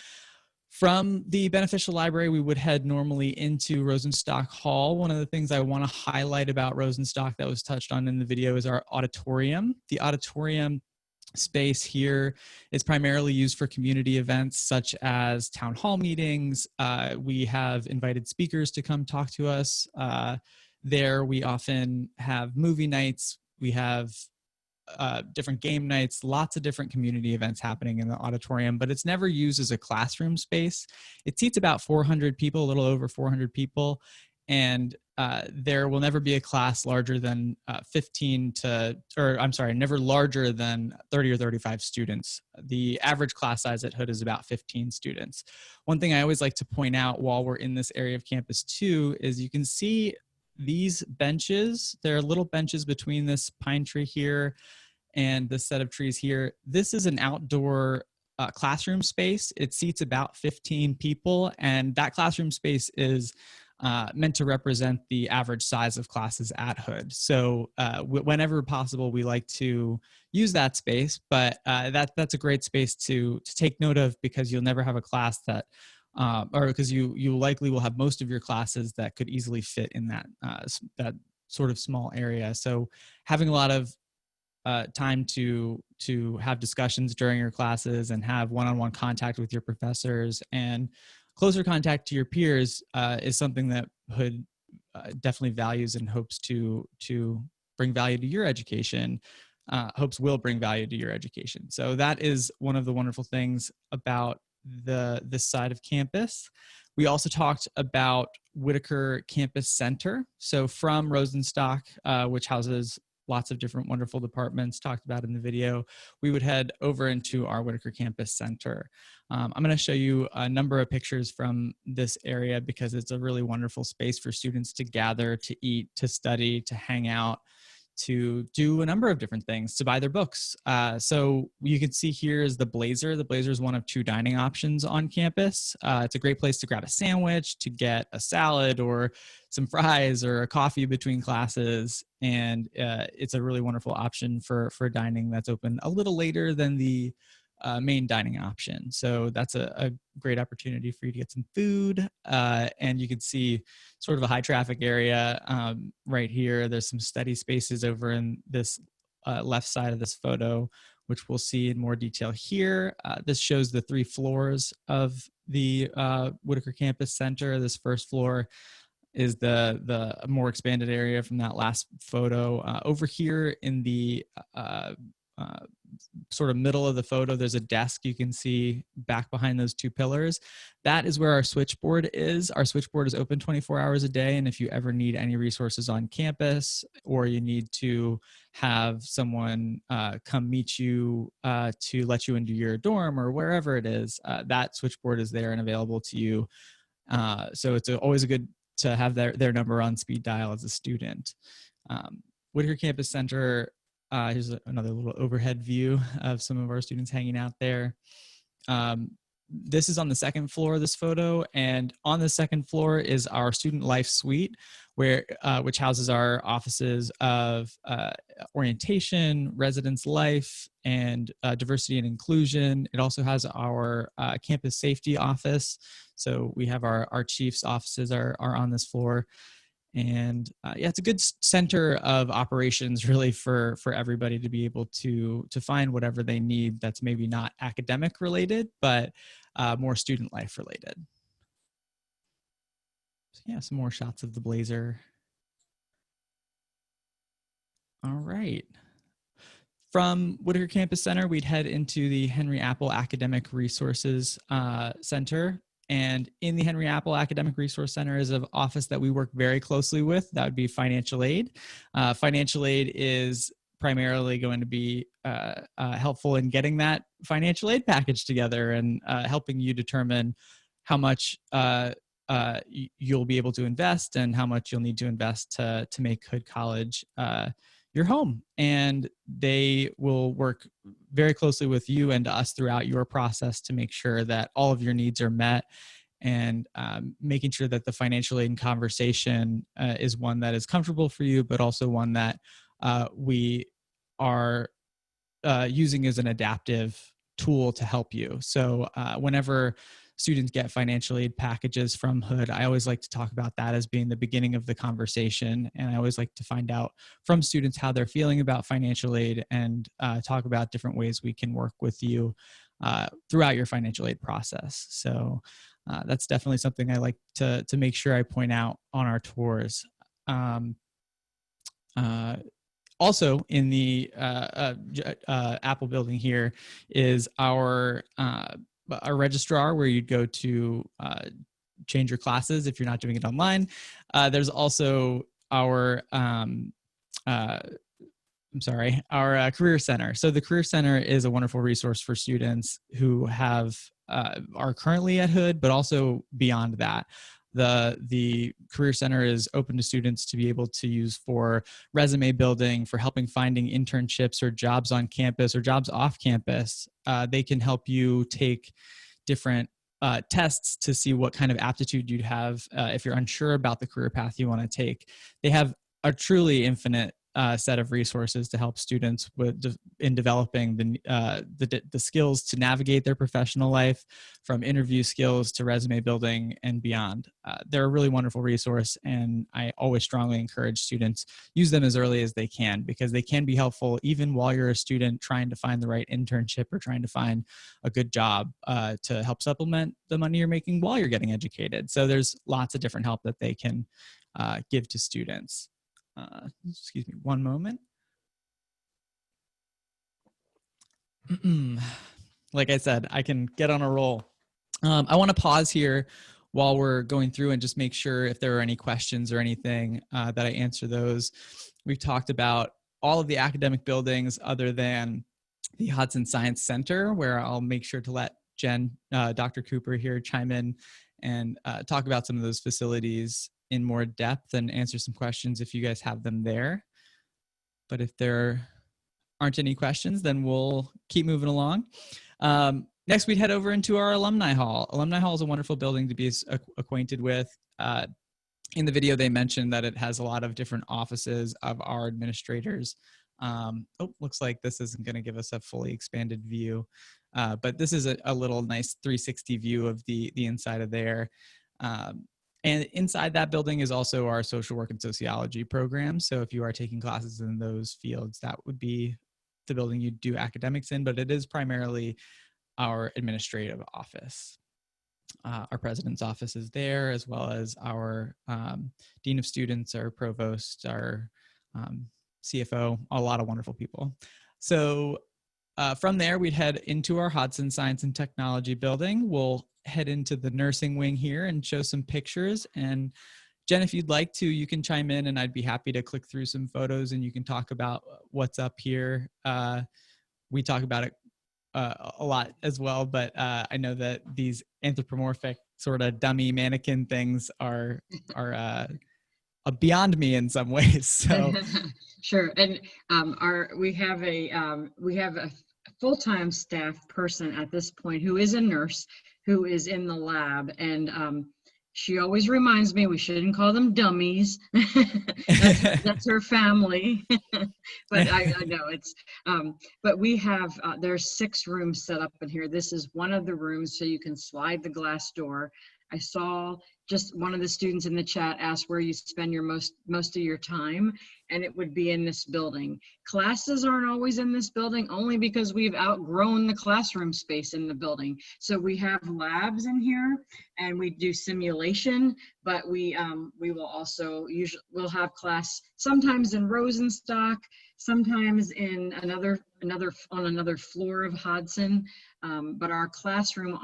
from the Beneficial Library, we would head normally into Rosenstock Hall. One of the things I want to highlight about Rosenstock that was touched on in the video is our auditorium. The auditorium space here is primarily used for community events such as town hall meetings. We have invited speakers to come talk to us. There we often have movie nights. We have different game nights, lots of different community events happening in the auditorium, but it's never used as a classroom space. It seats about 400 people, a little over 400 people, and there will never be a class larger than never larger than 30 or 35 students. The average class size at Hood is about 15 students. One thing I always like to point out while we're in this area of campus too is you can see these benches. There are little benches between this pine tree here and this set of trees here. This is an outdoor classroom space. It seats about 15 people, and that classroom space is meant to represent the average size of classes at Hood. So whenever possible, we like to use that space, but that's a great space to take note of, because you'll never have a class that or because you likely will have most of your classes that could easily fit in that sort of small area. So having a lot of time to have discussions during your classes and have one-on-one contact with your professors and closer contact to your peers is something that Hood definitely values and hopes to bring value to your education. Hopes will bring value to your education. So that is one of the wonderful things about this side of campus. We also talked about Whitaker Campus Center. So from Rosenstock, which houses lots of different wonderful departments talked about in the video, we would head over into our Whitaker Campus Center. I'm going to show you a number of pictures from this area because it's a really wonderful space for students to gather, to eat, to study, to hang out, to do a number of different things, to buy their books. So you can see here is the Blazer. The Blazer is one of 2 dining options on campus. It's a great place to grab a sandwich, to get a salad or some fries or a coffee between classes. And it's a really wonderful option for dining that's open a little later than the main dining option. So that's a great opportunity for you to get some food. And you can see sort of a high traffic area right here. There's some study spaces over in this left side of this photo, which we'll see in more detail here. This shows the 3 floors of the Whitaker Campus Center. This first floor is the more expanded area from that last photo. Over here in the sort of middle of the photo, there's a desk you can see back behind those two pillars. That is where our switchboard is. Our switchboard is open 24 hours a day, and if you ever need any resources on campus, or you need to have someone come meet you to let you into your dorm or wherever it is, that switchboard is there and available to you. So it's always good to have their number on speed dial as a student. Whitaker Campus Center, here's another little overhead view of some of our students hanging out there. This is on the second floor of this photo, and on the second floor is our Student Life Suite, which houses our offices of orientation, residence life, and diversity and inclusion. It also has our campus safety office. So we have our chief's offices are on this floor. And yeah, it's a good center of operations really for everybody to be able to find whatever they need that's maybe not academic related, but more student life related. So yeah, some more shots of the Blazer. All right. From Whitaker Campus Center, we'd head into the Henry Apple Academic Resources Center. And in the Henry Apple Academic Resource Center is an office that we work very closely with. That would be financial aid. Financial aid is primarily going to be helpful in getting that financial aid package together and helping you determine how much you'll be able to invest and how much you'll need to invest to make Hood College your home. And they will work very closely with you and us throughout your process to make sure that all of your needs are met, and making sure that the financial aid conversation is one that is comfortable for you, but also one that we are using as an adaptive tool to help you. So whenever students get financial aid packages from Hood, I always like to talk about that as being the beginning of the conversation. And I always like to find out from students how they're feeling about financial aid and talk about different ways we can work with you throughout your financial aid process. So that's definitely something I like to make sure I point out on our tours. Also in the Apple building here is our registrar, where you'd go to change your classes if you're not doing it online. There's also our our Career Center. So the Career Center is a wonderful resource for students who are currently at Hood, but also beyond that. The Career Center is open to students to be able to use for resume building, for helping finding internships or jobs on campus or jobs off campus. They can help you take different tests to see what kind of aptitude you'd have if you're unsure about the career path you want to take. They have a truly infinite set of resources to help students in developing the skills to navigate their professional life, from interview skills to resume building and beyond. They're a really wonderful resource, and I always strongly encourage students use them as early as they can, because they can be helpful even while you're a student trying to find the right internship or trying to find a good job to help supplement the money you're making while you're getting educated. So there's lots of different help that they can give to students. Excuse me, one moment. Like I said, I can get on a roll. I want to pause here while we're going through and just make sure if there are any questions or anything that I answer those. We've talked about all of the academic buildings other than the Hudson Science Center, where I'll make sure to let Jen, Dr. Cooper here, chime in and talk about some of those facilities in more depth and answer some questions if you guys have them there. But if there aren't any questions, then we'll keep moving along. Next, we'd head over into our Alumni Hall. Alumni Hall is a wonderful building to be acquainted with. In the video, they mentioned that it has a lot of different offices of our administrators. Looks like this isn't going to give us a fully expanded view, but this is a little nice 360 view of the inside of there. And inside that building is also our social work and sociology program. So if you are taking classes in those fields, that would be the building you do academics in, but it is primarily our administrative office. our president's office is there, as well as our dean of students, our provost, our CFO, a lot of wonderful people. So from there, we'd head into our Hodson Science and Technology building. We'll head into the nursing wing here and show some pictures. And Jen, if you'd like to, you can chime in and I'd be happy to click through some photos and you can talk about what's up here. We talk about it a lot as well, but I know that these anthropomorphic sort of dummy mannequin things are beyond me in some ways. So sure. And we have a full-time staff person at this point who is a nurse who is in the lab, and she always reminds me we shouldn't call them dummies. that's her family. But I know it's, but we have, there's 6 rooms set up in here. This is one of the rooms, so you can slide the glass door. I saw just one of the students in the chat ask where you spend your most of your time, and it would be in this building. Classes aren't always in this building only because we've outgrown the classroom space in the building. So we have labs in here and we do simulation, but we will also we'll have class sometimes in Rosenstock, sometimes in another floor of Hodson. But our classroom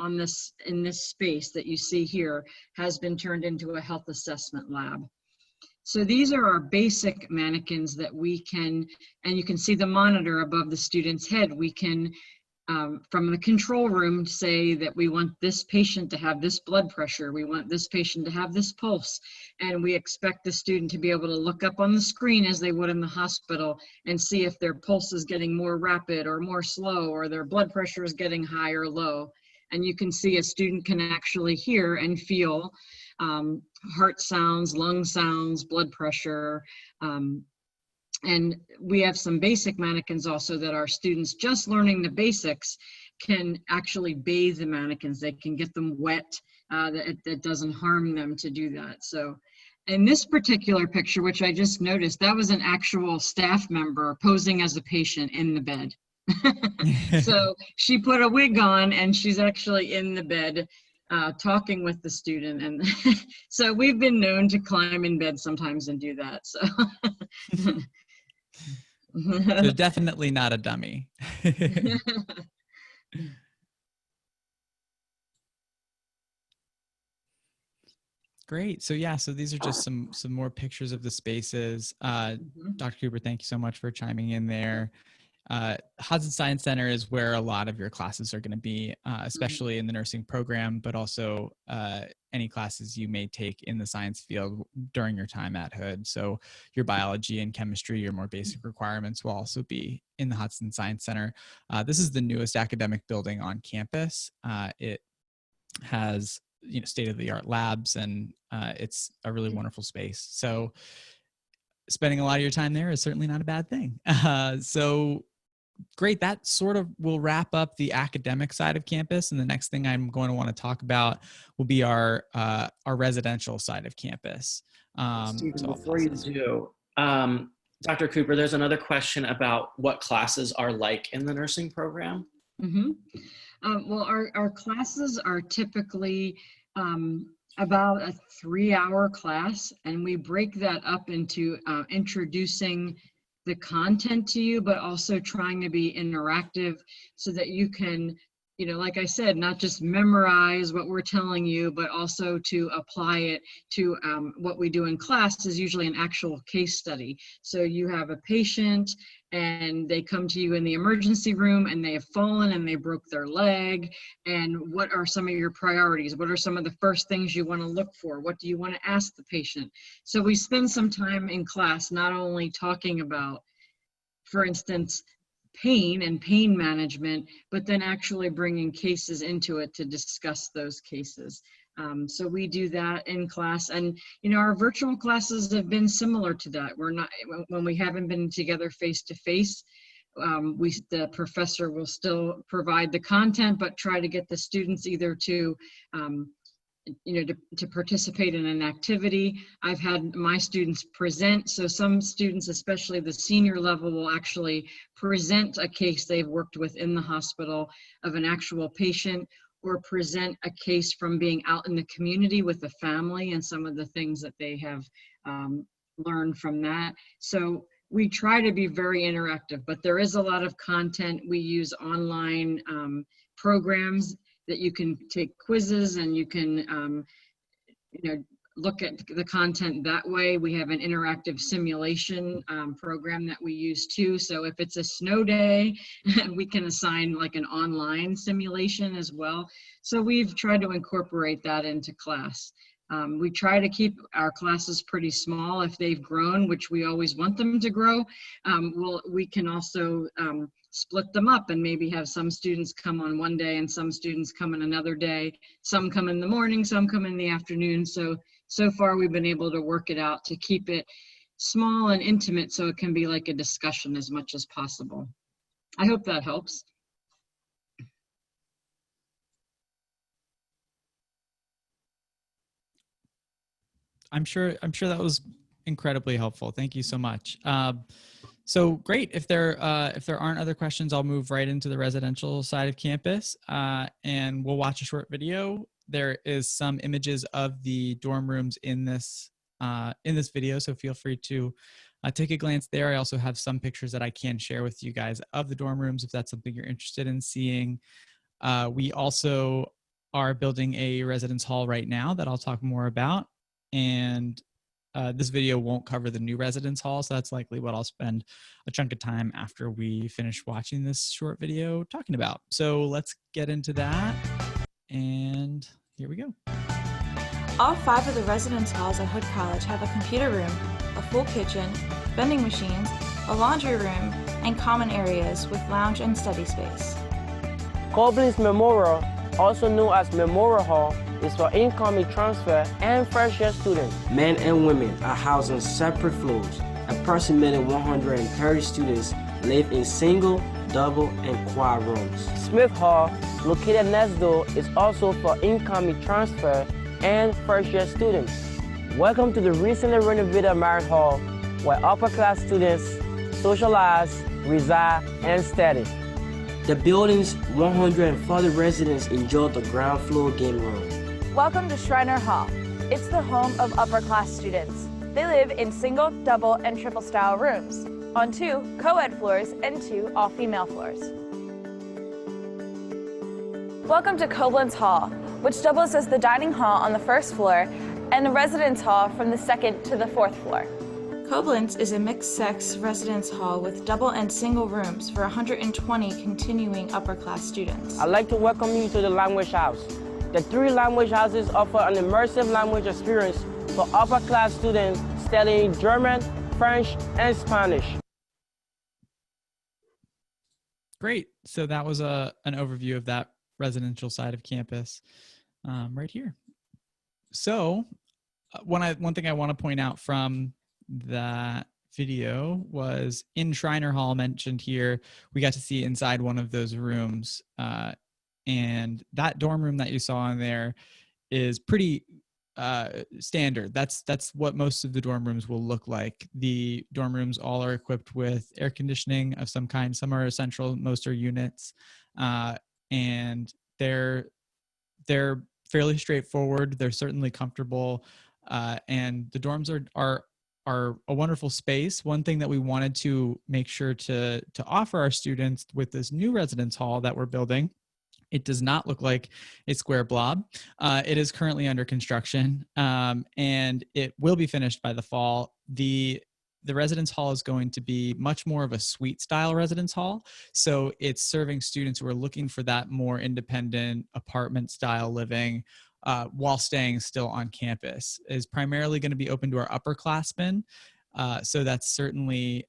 in this space that you see here has been turned into a health assessment lab. So these are our basic mannequins that we can, and you can see the monitor above the student's head. We can, from the control room, say that we want this patient to have this blood pressure, we want this patient to have this pulse, and we expect the student to be able to look up on the screen as they would in the hospital and see if their pulse is getting more rapid or more slow, or their blood pressure is getting high or low. And you can see a student can actually hear and feel heart sounds, lung sounds, blood pressure. And we have some basic mannequins also that our students just learning the basics can actually bathe the mannequins. They can get them wet, that doesn't harm them to do that. So in this particular picture, which I just noticed, that was an actual staff member posing as a patient in the bed. So she put a wig on and she's actually in the bed talking with the student. And so we've been known to climb in bed sometimes and do that. So, so definitely not a dummy. Great. So yeah, so these are just some more pictures of the spaces. Dr. Cooper, thank you so much for chiming in there. Hodson Science Center is where a lot of your classes are going to be, especially in the nursing program, but also any classes you may take in the science field during your time at Hood. So your biology and chemistry, your more basic requirements will also be in the Hodson Science Center. This is the newest academic building on campus. It has state-of-the-art labs, and it's a really wonderful space. So spending a lot of your time there is certainly not a bad thing. So great. That sort of will wrap up the academic side of campus. And the next thing I'm going to want to talk about will be our residential side of campus. Stephen, so before you do, Dr. Cooper, there's another question about what classes are like in the nursing program. Well, our classes are typically about a 3-hour class, and we break that up into introducing the content to you, but also trying to be interactive so that you can, like I said, not just memorize what we're telling you, but also to apply it to what we do in class is usually an actual case study. So you have a patient and they come to you in the emergency room and they have fallen and they broke their leg. And what are some of your priorities? What are some of the first things you want to look for? What do you want to ask the patient? So we spend some time in class not only talking about, for instance, pain and pain management, but then actually bringing cases into it to discuss those cases. So we do that in class, and our virtual classes have been similar to that. We're not, when we haven't been together face to face, the professor will still provide the content, but try to get the students either to to participate in an activity. I've had my students present, so some students, especially the senior level, will actually present a case they've worked with in the hospital of an actual patient, or present a case from being out in the community with the family and some of the things that they have learned from that. So we try to be very interactive, but there is a lot of content. We use online programs that you can take quizzes and you can look at the content that way. We have an interactive simulation program that we use too. So if it's a snow day, we can assign like an online simulation as well. So we've tried to incorporate that into class. We try to keep our classes pretty small. If they've grown, which we always want them to grow, we can also split them up and maybe have some students come on one day and some students come in another day. Some come in the morning, some come in the afternoon. So far we've been able to work it out to keep it small and intimate so it can be like a discussion as much as possible. I hope that helps. I'm sure that was incredibly helpful. Thank you so much. So great. If there aren't other questions, I'll move right into the residential side of campus, and we'll watch a short video. There is some images of the dorm rooms in this video, so feel free to take a glance there. I also have some pictures that I can share with you guys of the dorm rooms if that's something you're interested in seeing. We also are building a residence hall right now that I'll talk more about. And this video won't cover the new residence hall, so that's likely what I'll spend a chunk of time after we finish watching this short video talking about. So let's get into that, and here we go. All 5 of the residence halls at Hood College have a computer room, a full kitchen, vending machines, a laundry room, and common areas with lounge and study space. Koblenz Memorial, also known as Memorial Hall, is for incoming transfer and first-year students. Men and women are housed on separate floors. Approximately 130 students live in single, double, and quad rooms. Smith Hall, located next door, is also for incoming transfer and first-year students. Welcome to the recently renovated Marriott Hall, where upper-class students socialize, reside, and study. The building's 140 residents enjoy the ground floor game room. Welcome to Shriner Hall. It's the home of upper-class students. They live in single, double, and triple style rooms on 2 co-ed floors and 2 all-female floors. Welcome to Koblenz Hall, which doubles as the dining hall on the 1st floor and the residence hall from the 2nd to the 4th floor. Koblenz is a mixed-sex residence hall with double and single rooms for 120 continuing upper-class students. I'd like to welcome you to the Language House. The 3 language houses offer an immersive language experience for upper-class students studying German, French, and Spanish. Great. So that was an overview of that residential side of campus right here. So one thing I want to point out from that video was in Shriner Hall mentioned here, we got to see inside one of those rooms. And that dorm room that you saw in there is pretty standard. That's what most of the dorm rooms will look like. The dorm rooms all are equipped with air conditioning of some kind. Some are essential, most are units. And they're fairly straightforward. They're certainly comfortable. And the dorms are a wonderful space. One thing that we wanted to make sure to offer our students with this new residence hall that we're building, it does not look like a square blob. It is currently under construction, and it will be finished by the fall. The residence hall is going to be much more of a suite style residence hall. So it's serving students who are looking for that more independent apartment style living while staying still on campus. Is primarily going to be open to our upperclassmen. So that's certainly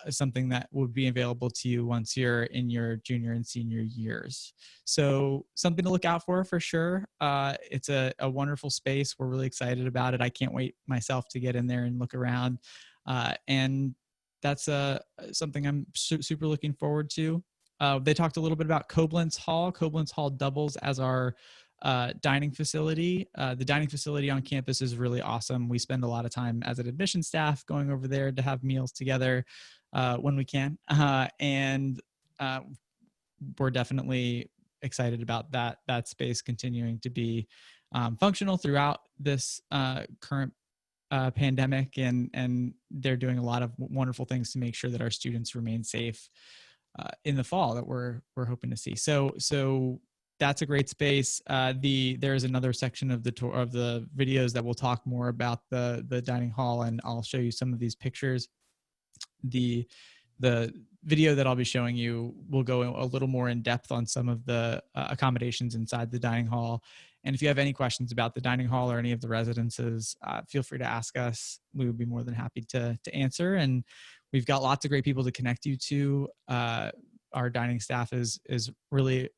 something that would be available to you once you're in your junior and senior years. So something to look out for sure. It's a wonderful space. We're really excited about it. I can't wait myself to get in there and look around. And that's something I'm super looking forward to. They talked a little bit about Koblenz Hall. Koblenz Hall doubles as our dining facility. The dining facility on campus is really awesome. We spend a lot of time as an admission staff going over there to have meals together when we can. And we're definitely excited about that space continuing to be functional throughout this current pandemic, and they're doing a lot of wonderful things to make sure that our students remain safe in the fall that we're hoping to see. So that's a great space. There's another section of the tour of the videos that will talk more about the dining hall, and I'll show you some of these pictures. The video that I'll be showing you will go a little more in depth on some of the accommodations inside the dining hall. And if you have any questions about the dining hall or any of the residences, feel free to ask us. We would be more than happy to answer. And we've got lots of great people to connect you to. Our dining staff is really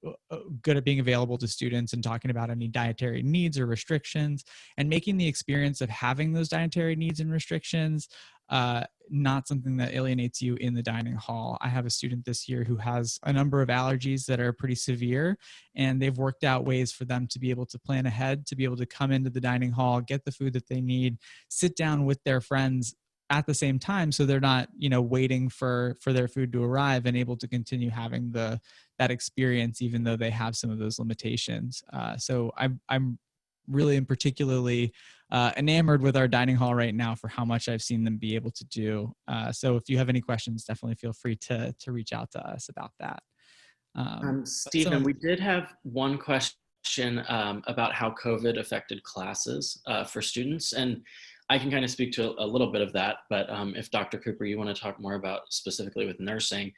good at being available to students and talking about any dietary needs or restrictions, and making the experience of having those dietary needs and restrictions not something that alienates you in the dining hall. I have a student this year who has a number of allergies that are pretty severe, and they've worked out ways for them to be able to plan ahead, to be able to come into the dining hall, get the food that they need, sit down with their friends at the same time, so they're not, waiting for their food to arrive, and able to continue having that experience even though they have some of those limitations. So I'm really and particularly enamored with our dining hall right now for how much I've seen them be able to do. So if you have any questions, definitely feel free to reach out to us about that. Stephen, we did have one question about how COVID affected classes for students, and I can kind of speak to a little bit of that, but if Dr. Cooper, you want to talk more about specifically with nursing,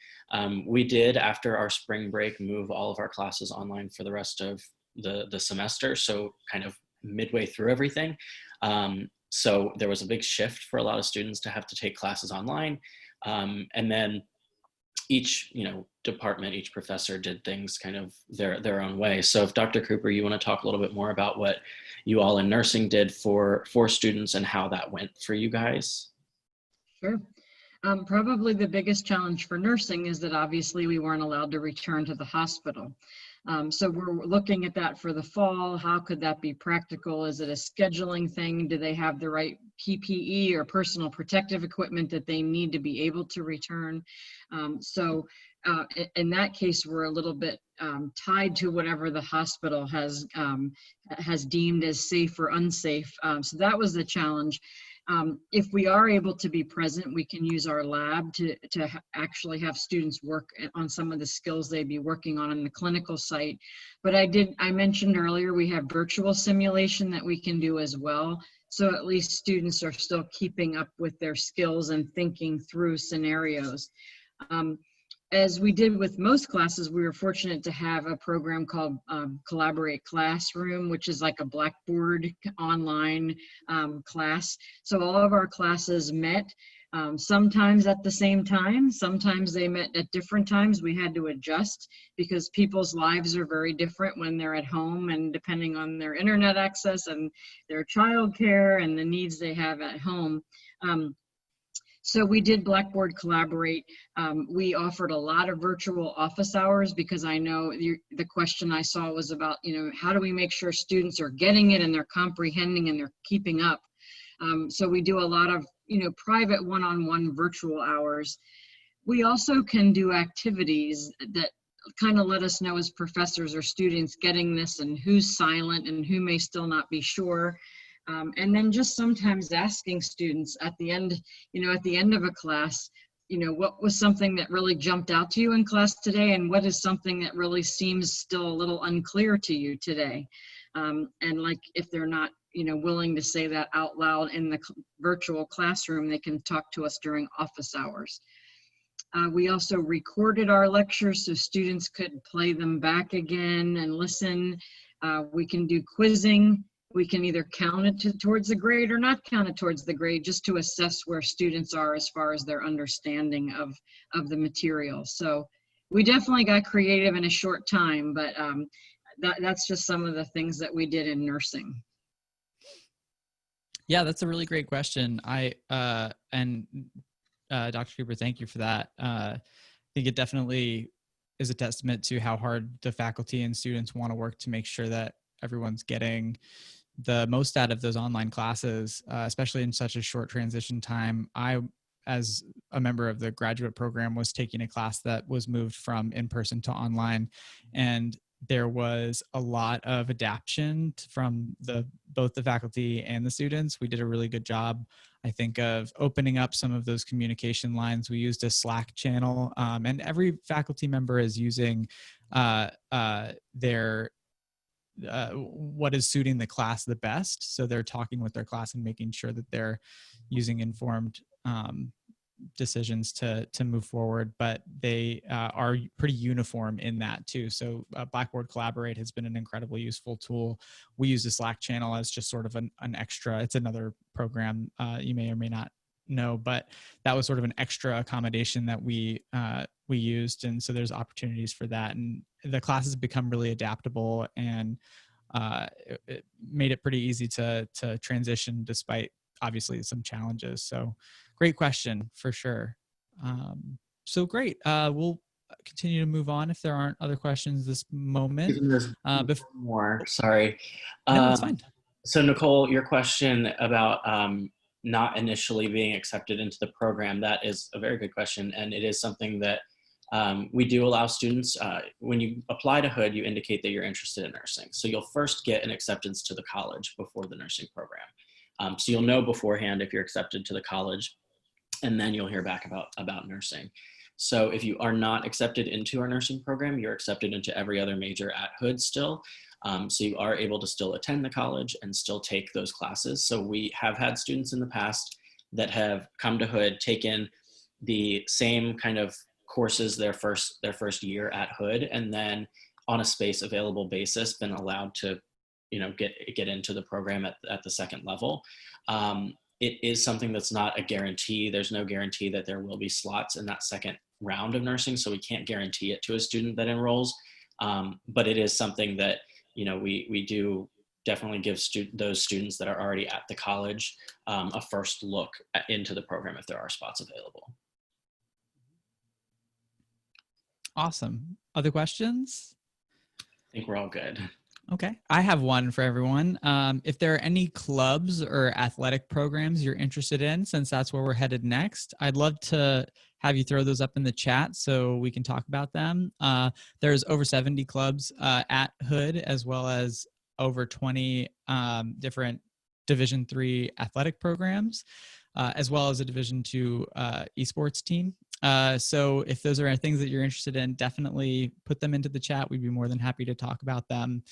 we did, after our spring break, move all of our classes online for the rest of the semester, so kind of midway through everything. So there was a big shift for a lot of students to have to take classes online, and then each department, each professor did things kind of their own way. So if Dr. Cooper, you want to talk a little bit more about what you all in nursing did for students and how that went for you guys. Sure. Probably the biggest challenge for nursing is that obviously we weren't allowed to return to the hospital. So we're looking at that for the fall. How could that be practical? Is it a scheduling thing? Do they have the right PPE or personal protective equipment that they need to be able to return? So in that case, we're a little bit tied to whatever the hospital has deemed as safe or unsafe. So that was the challenge. If we are able to be present, we can use our lab to actually have students work on some of the skills they'd be working on in the clinical site. But I mentioned earlier, we have virtual simulation that we can do as well. So at least students are still keeping up with their skills and thinking through scenarios. As we did with most classes, we were fortunate to have a program called Collaborate Classroom, which is like a Blackboard online class. So all of our classes met sometimes at the same time. Sometimes they met at different times. We had to adjust because people's lives are very different when they're at home, and depending on their internet access and their childcare and the needs they have at home. So we did Blackboard Collaborate. We offered a lot of virtual office hours because I know the question I saw was about, how do we make sure students are getting it and they're comprehending and they're keeping up? So we do a lot of, private one-on-one virtual hours. We also can do activities that kind of let us know as professors or students getting this and who's silent and who may still not be sure. And then just sometimes asking students at the end, at the end of a class, what was something that really jumped out to you in class today, and what is something that really seems still a little unclear to you today? And like if they're not, willing to say that out loud in the virtual classroom, they can talk to us during office hours. We also recorded our lectures so students could play them back again and listen. We can do quizzing. We can either count it towards the grade or not count it towards the grade, just to assess where students are as far as their understanding of the material. So we definitely got creative in a short time, but that's just some of the things that we did in nursing. Yeah, that's a really great question. Dr. Cooper, thank you for that. I think it definitely is a testament to how hard the faculty and students want to work to make sure that everyone's getting the most out of those online classes, especially in such a short transition time. I, as a member of the graduate program, was taking a class that was moved from in-person to online, and there was a lot of adaptation from both the faculty and the students. We did a really good job, I think, of opening up some of those communication lines. We used a Slack channel, and every faculty member is using their what is suiting the class the best. So they're talking with their class and making sure that they're using informed decisions to move forward, but they are pretty uniform in that too. So Blackboard Collaborate has been an incredibly useful tool. We use the Slack channel as just sort of an extra. It's another program you may or may not know, but that was sort of an extra accommodation that we used, and so there's opportunities for that. And the classes become really adaptable, and it made it pretty easy to transition despite obviously some challenges. So great question for sure. So great. We'll continue to move on if there aren't other questions this moment. More, sorry. No, it's fine. So Nicole, your question about not initially being accepted into the program, that is a very good question. And it is something that we do allow students, when you apply to Hood, you indicate that you're interested in nursing. So you'll first get an acceptance to the college before the nursing program. So you'll know beforehand if you're accepted to the college, and then you'll hear back about nursing. So if you are not accepted into our nursing program, you're accepted into every other major at Hood still. So you are able to still attend the college and still take those classes. So we have had students in the past that have come to Hood, taken the same kind of courses their first year at Hood, and then on a space available basis been allowed to get into the program at the second level. It is something that's not a guarantee. There's no guarantee that there will be slots in that second round of nursing, so we can't guarantee it to a student that enrolls. But it is something that we do definitely give those students that are already at the college a first look into the program if there are spots available. Awesome. Other questions? I think we're all good. Okay. I have one for everyone. If there are any clubs or athletic programs you're interested in, since that's where we're headed next, I'd love to have you throw those up in the chat so we can talk about them. There's over 70 clubs at Hood, as well as over 20 different Division III athletic programs, as well as a Division II esports team. So if those are things that you're interested in, definitely put them into the chat. We'd be more than happy to talk about them.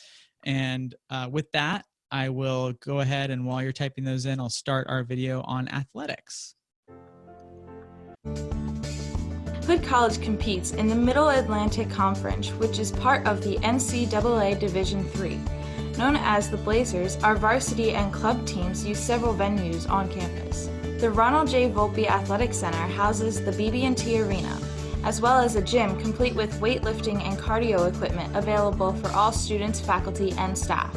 And with that, I will go ahead, and while you're typing those in, I'll start our video on athletics. Hood College competes in the Middle Atlantic Conference, which is part of the NCAA Division III. Known as the Blazers, our varsity and club teams use several venues on campus. The Ronald J. Volpe Athletic Center houses the BB&T Arena, as well as a gym complete with weightlifting and cardio equipment available for all students, faculty, and staff.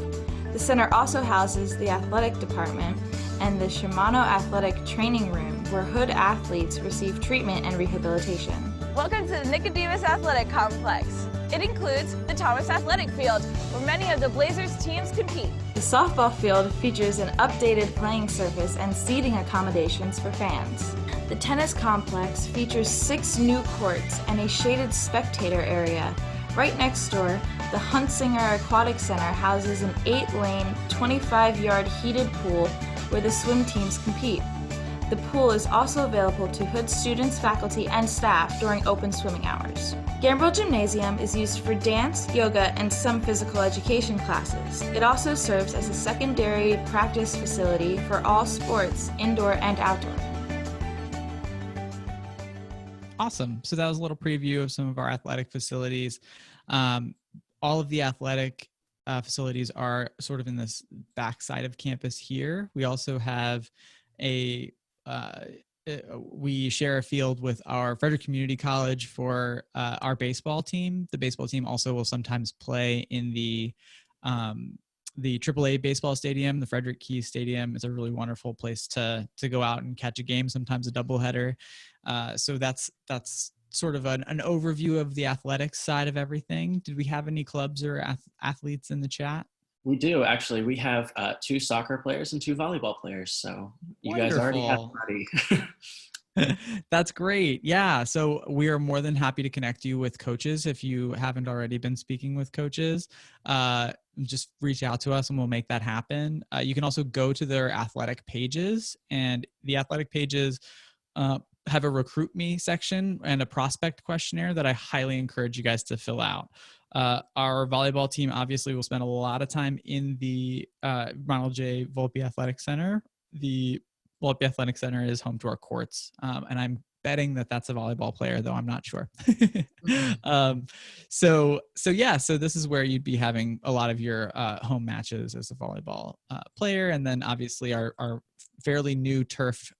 The center also houses the athletic department and the Shimano Athletic Training Room, where Hood athletes receive treatment and rehabilitation. Welcome to the Nicodemus Athletic Complex. It includes the Thomas Athletic Field, where many of the Blazers teams compete. The softball field features an updated playing surface and seating accommodations for fans. The tennis complex features 6 new courts and a shaded spectator area. Right next door, the Huntsinger Aquatic Center houses an 8-lane, 25-yard heated pool where the swim teams compete. The pool is also available to Hood students, faculty, and staff during open swimming hours. Gambrill Gymnasium is used for dance, yoga, and some physical education classes. It also serves as a secondary practice facility for all sports, indoor and outdoor. Awesome. So that was a little preview of some of our athletic facilities. All of the athletic facilities are sort of in this backside of campus here. We also have we share a field with our Frederick Community College for our baseball team. The baseball team also will sometimes play in the AAA baseball stadium. The Frederick Keyes Stadium is a really wonderful place to go out and catch a game, sometimes a doubleheader. So that's sort of an overview of the athletics side of everything. Did we have any clubs or athletes in the chat? We do, actually. We have 2 soccer players and 2 volleyball players. So you Wonderful. guys already have That's great. Yeah. So we are more than happy to connect you with coaches. If you haven't already been speaking with coaches, just reach out to us and we'll make that happen. You can also go to their athletic pages, and the athletic pages have a recruit me section and a prospect questionnaire that I highly encourage you guys to fill out. Our volleyball team obviously will spend a lot of time in the Ronald J. Volpe Athletic Center. The Volpe Athletic Center is home to our courts, and I'm betting that that's a volleyball player, though I'm not sure. So this is where you'd be having a lot of your home matches as a volleyball player, and then obviously our fairly new turf.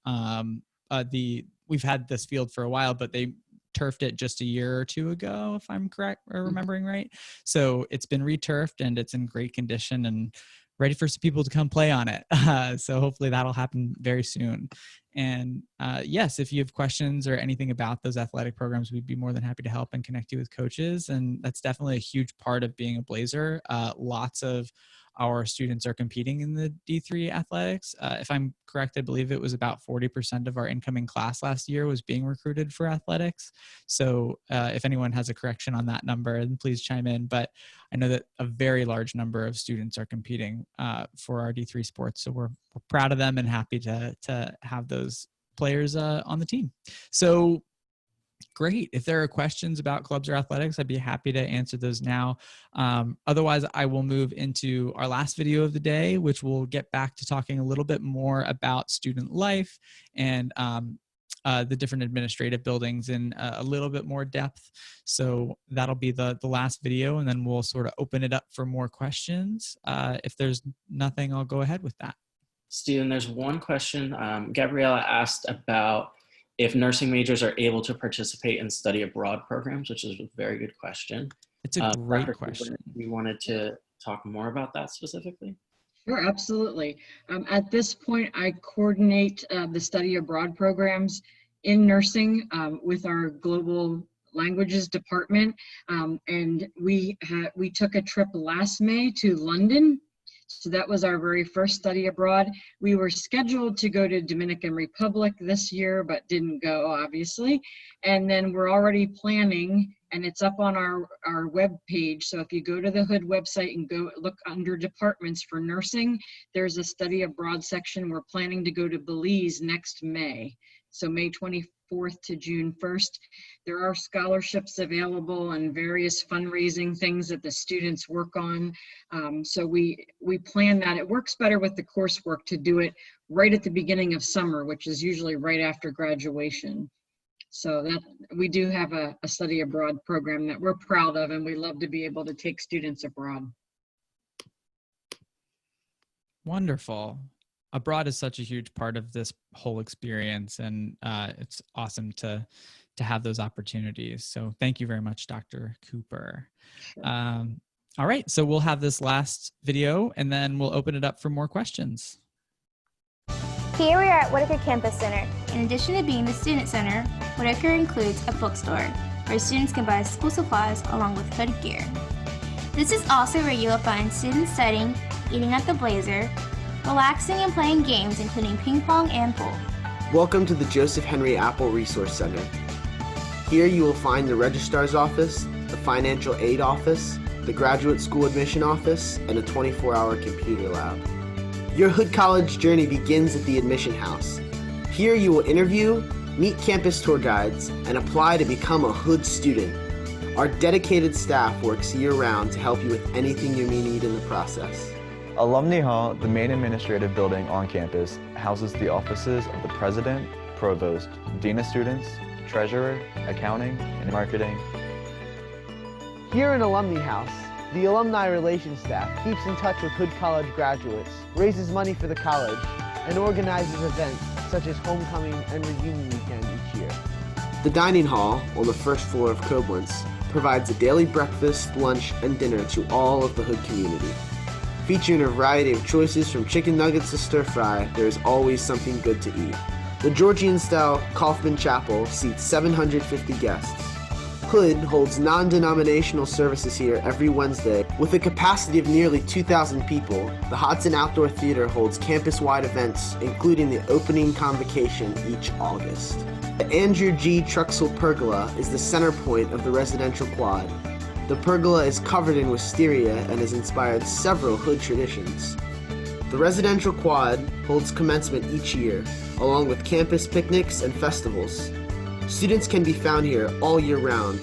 We've had this field for a while, but they turfed it just a year or two ago, if I'm correct or remembering right. So it's been returfed and it's in great condition and ready for some people to come play on it. So hopefully that'll happen very soon. And yes, if you have questions or anything about those athletic programs, we'd be more than happy to help and connect you with coaches. And that's definitely a huge part of being a Blazer. Lots of our students are competing in the D3 athletics. If I'm correct, I believe it was about 40% of our incoming class last year was being recruited for athletics. So if anyone has a correction on that number, then please chime in. But I know that a very large number of students are competing for our D3 sports. So we're proud of them and happy to have those players on the team. So great. If there are questions about clubs or athletics, I'd be happy to answer those now. Otherwise, I will move into our last video of the day, which will get back to talking a little bit more about student life and the different administrative buildings in a little bit more depth. So that'll be the last video, and then we'll sort of open it up for more questions. If there's nothing, I'll go ahead with that. Stephen, there's one question. Gabriella asked about if nursing majors are able to participate in study abroad programs, which is a very good question. It's a great question. You wanted to talk more about that specifically? Sure, absolutely. At this point, I coordinate the study abroad programs in nursing with our global languages department. And we took a trip last May to London. So that was our very first study abroad. We were scheduled to go to Dominican Republic this year, but didn't go, obviously. And then we're already planning, and it's up on our web page. So if you go to the Hood website and go look under departments for nursing, there's a study abroad section. We're planning to go to Belize next May. So May 24th to June 1st. There are scholarships available and various fundraising things that the students work on. So we plan that. It works better with the coursework to do it right at the beginning of summer, which is usually right after graduation. So that we do have a study abroad program that we're proud of, and we love to be able to take students abroad. Wonderful. Abroad is such a huge part of this whole experience, and it's awesome to have those opportunities. So thank you very much, Dr. Cooper. Sure. All right, so we'll have this last video, and then we'll open it up for more questions. Here we are at Whitaker Campus Center. In addition to being the student center, Whitaker includes a bookstore where students can buy school supplies along with hood gear. This is also where you will find students studying, eating at the Blazer, relaxing and playing games including ping pong and pool. Welcome to the Joseph Henry Apple Resource Center. Here you will find the Registrar's Office, the Financial Aid Office, the Graduate School Admission Office, and a 24-hour computer lab. Your Hood College journey begins at the Admission House. Here you will interview, meet campus tour guides, and apply to become a Hood student. Our dedicated staff works year-round to help you with anything you may need in the process. Alumni Hall, the main administrative building on campus, houses the offices of the President, Provost, Dean of Students, Treasurer, Accounting, and Marketing. Here in Alumni House, the Alumni Relations staff keeps in touch with Hood College graduates, raises money for the college, and organizes events such as homecoming and reunion weekend each year. The dining hall on the first floor of Koblenz provides a daily breakfast, lunch, and dinner to all of the Hood community. Featuring a variety of choices from chicken nuggets to stir fry, there is always something good to eat. The Georgian-style Kaufman Chapel seats 750 guests. Hood holds non-denominational services here every Wednesday. With a capacity of nearly 2,000 people, the Hodson Outdoor Theater holds campus-wide events, including the opening convocation each August. The Andrew G. Truxell Pergola is the center point of the residential quad. The pergola is covered in wisteria and has inspired several Hood traditions. The residential quad holds commencement each year, along with campus picnics and festivals. Students can be found here all year round.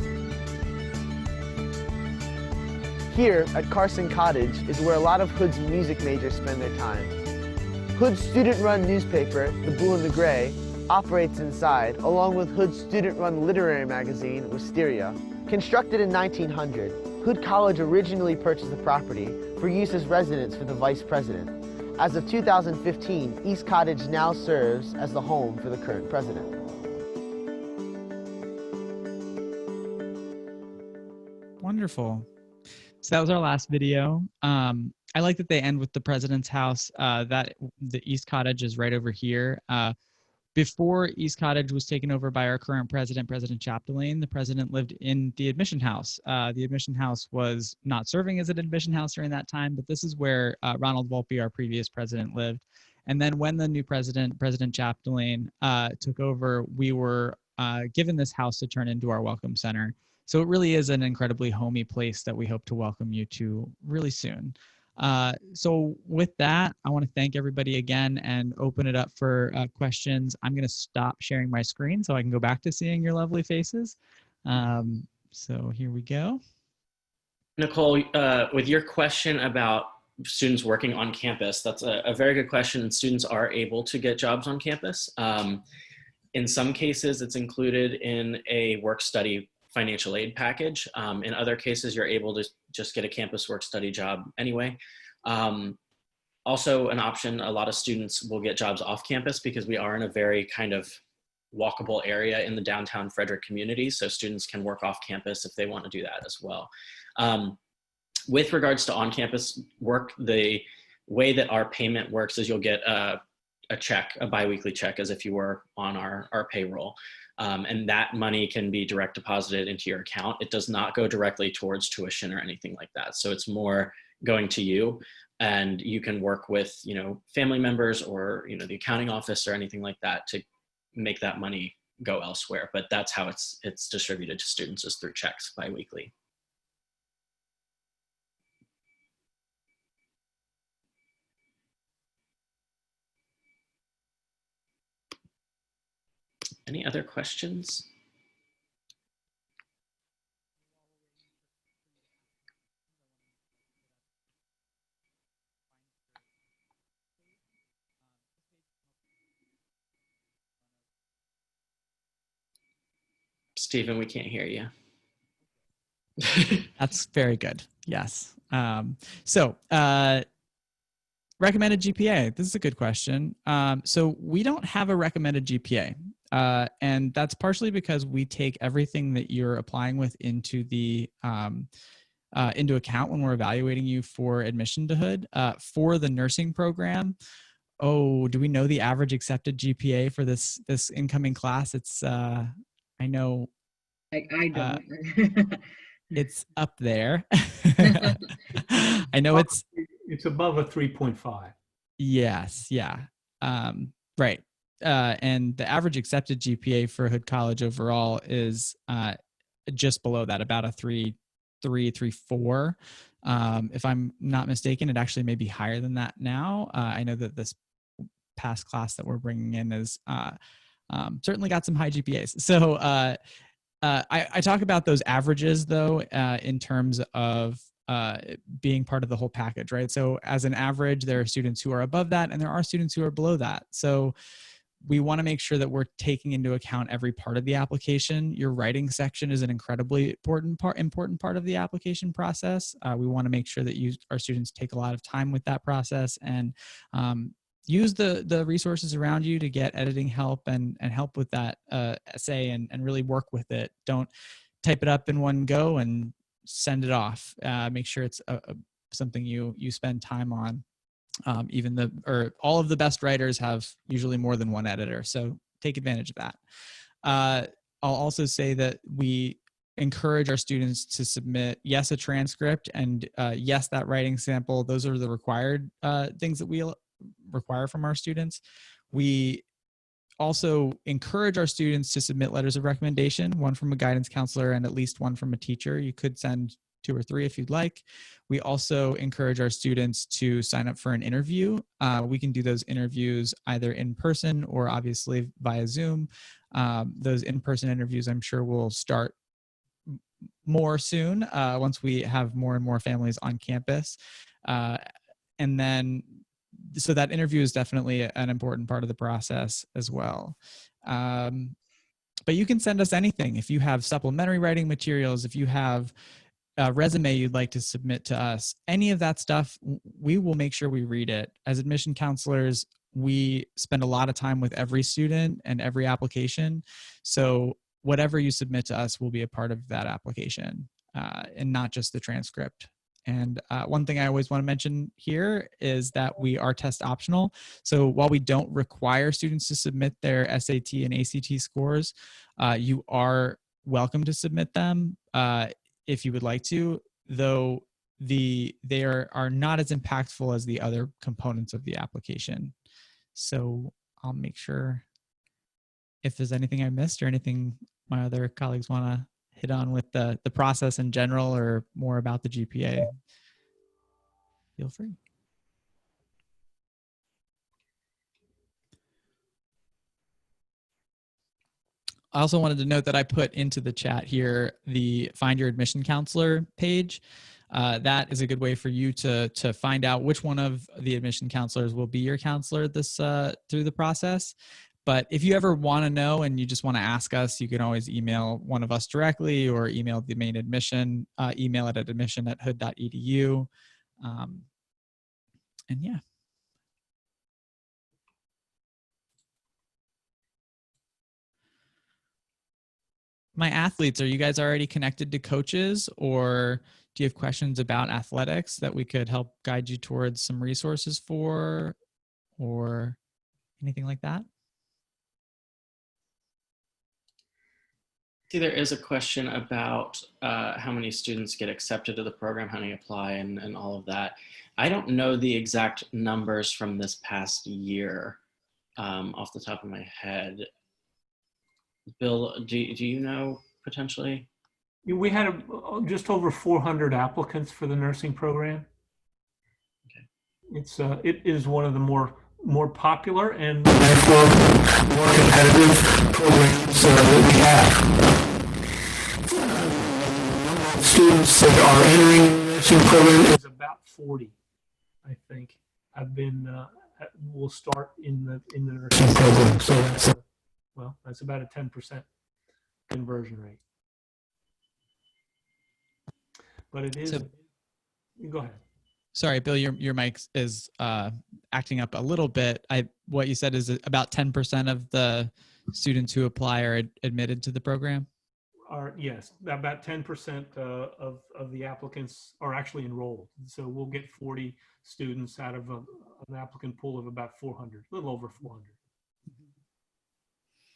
Here at Carson Cottage is where a lot of Hood's music majors spend their time. Hood's student-run newspaper, The Blue and the Gray, operates inside, along with Hood's student-run literary magazine, Wisteria. Constructed in 1900, Hood College originally purchased the property for use as residence for the vice president. As of 2015, East Cottage now serves as the home for the current president. Wonderful. So that was our last video. I like that they end with the president's house. That the East Cottage is right over here. Before East Cottage was taken over by our current president, President Chapdelaine, the president lived in the admission house. The admission house was not serving as an admission house during that time, but this is where Ronald Volpe, our previous president, lived. And then when the new president, President Chapdelaine, took over, we were given this house to turn into our welcome center. So it really is an incredibly homey place that we hope to welcome you to really soon. So with that, I want to thank everybody again and open it up for questions. I'm going to stop sharing my screen so I can go back to seeing your lovely faces. So here we go. Nicole, with your question about students working on campus, that's a very good question. And students are able to get jobs on campus. In some cases, it's included in a work-study financial aid package. In other cases, you're able to just get a campus work-study job anyway. Also an option, a lot of students will get jobs off campus because we are in a very kind of walkable area in the downtown Frederick community, so students can work off campus if they want to do that as well. With regards to on-campus work, the way that our payment works is you'll get a check, a biweekly check, as if you were on our payroll. And that money can be direct deposited into your account. It does not go directly towards tuition or anything like that. So it's more going to you, and you can work with, family members or, the accounting office or anything like that to make that money go elsewhere. But that's how it's distributed to students, is through checks biweekly. Any other questions? Stephen, we can't hear you. That's very good. Yes. Recommended GPA. This is a good question. So we don't have a recommended GPA. And that's partially because we take everything that you're applying with into the into account when we're evaluating you for admission to Hood. For the nursing program, do we know the average accepted GPA for this incoming class? It's I know. I don't. It's up there. I know it's above a 3.5. Yes. Yeah. Right. And the average accepted GPA for Hood College overall is just below that, about a 3.4. If I'm not mistaken, it actually may be higher than that now. I know that this past class that we're bringing in is certainly got some high GPAs. So I talk about those averages, though, in terms of being part of the whole package, right? So as an average, there are students who are above that, and there are students who are below that. So we want to make sure that we're taking into account every part of the application. Your writing section is an incredibly important part of the application process. We want to make sure that our students take a lot of time with that process and use the resources around you to get editing help and help with that essay and really work with it. Don't type it up in one go and send it off. Make sure it's something you spend time on. All of the best writers have usually more than one editor, so take advantage of that. I'll also say that we encourage our students to submit, yes, a transcript, and yes, that writing sample. Those are the required things that we require from our students. We also encourage our students to submit letters of recommendation, one from a guidance counselor and at least one from a teacher. You could send 2 or 3 if you'd like. We also encourage our students to sign up for an interview. We can do those interviews either in person or obviously via Zoom. Those in-person interviews, I'm sure, will start more soon once we have more and more families on campus. And then, so that interview is definitely an important part of the process as well. But you can send us anything. If you have supplementary writing materials, if you have a resume you'd like to submit to us, any of that stuff, we will make sure we read it. As admission counselors, we spend a lot of time with every student and every application. So whatever you submit to us will be a part of that application, and not just the transcript. And one thing I always want to mention here is that we are test optional. So while we don't require students to submit their SAT and ACT scores, you are welcome to submit them if you would like to, though they are not as impactful as the other components of the application. So I'll make sure if there's anything I missed or anything my other colleagues want to hit on with the process in general or more about the GPA, feel free. I also wanted to note that I put into the chat here the Find Your Admission Counselor page. That is a good way for you to find out which one of the admission counselors will be your counselor this through the process. But if you ever want to know and you just want to ask us, you can always email one of us directly or email the main admission, email it at admission@hood.edu. And yeah. My athletes, are you guys already connected to coaches, or do you have questions about athletics that we could help guide you towards some resources for, or anything like that? See, there is a question about how many students get accepted to the program, how many apply, and all of that. I don't know the exact numbers from this past year off the top of my head. Bill, do you know potentially? We had just over 400 applicants for the nursing program. Okay. It is one of the more popular and therefore more competitive programs that we have. Students that are entering the nursing program is about 40, I think. Will start in the nursing program. So that's about a 10% conversion rate. But it is. Go ahead. Sorry, Bill, your mic is acting up a little bit. What you said is about 10% of the students who apply are admitted to the program? Yes, about 10% of the applicants are actually enrolled. So we'll get 40 students out of an applicant pool of about 400, a little over 400.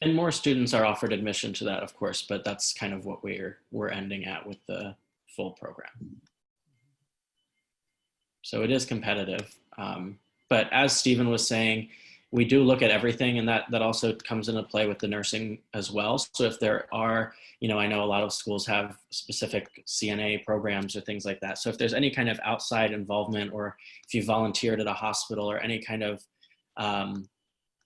And more students are offered admission to that, of course, but that's kind of what we're ending at with the full program. So it is competitive. But as Stephen was saying, we do look at everything, and that also comes into play with the nursing as well. So if there are, I know a lot of schools have specific CNA programs or things like that. So if there's any kind of outside involvement, or if you volunteered at a hospital, or any kind of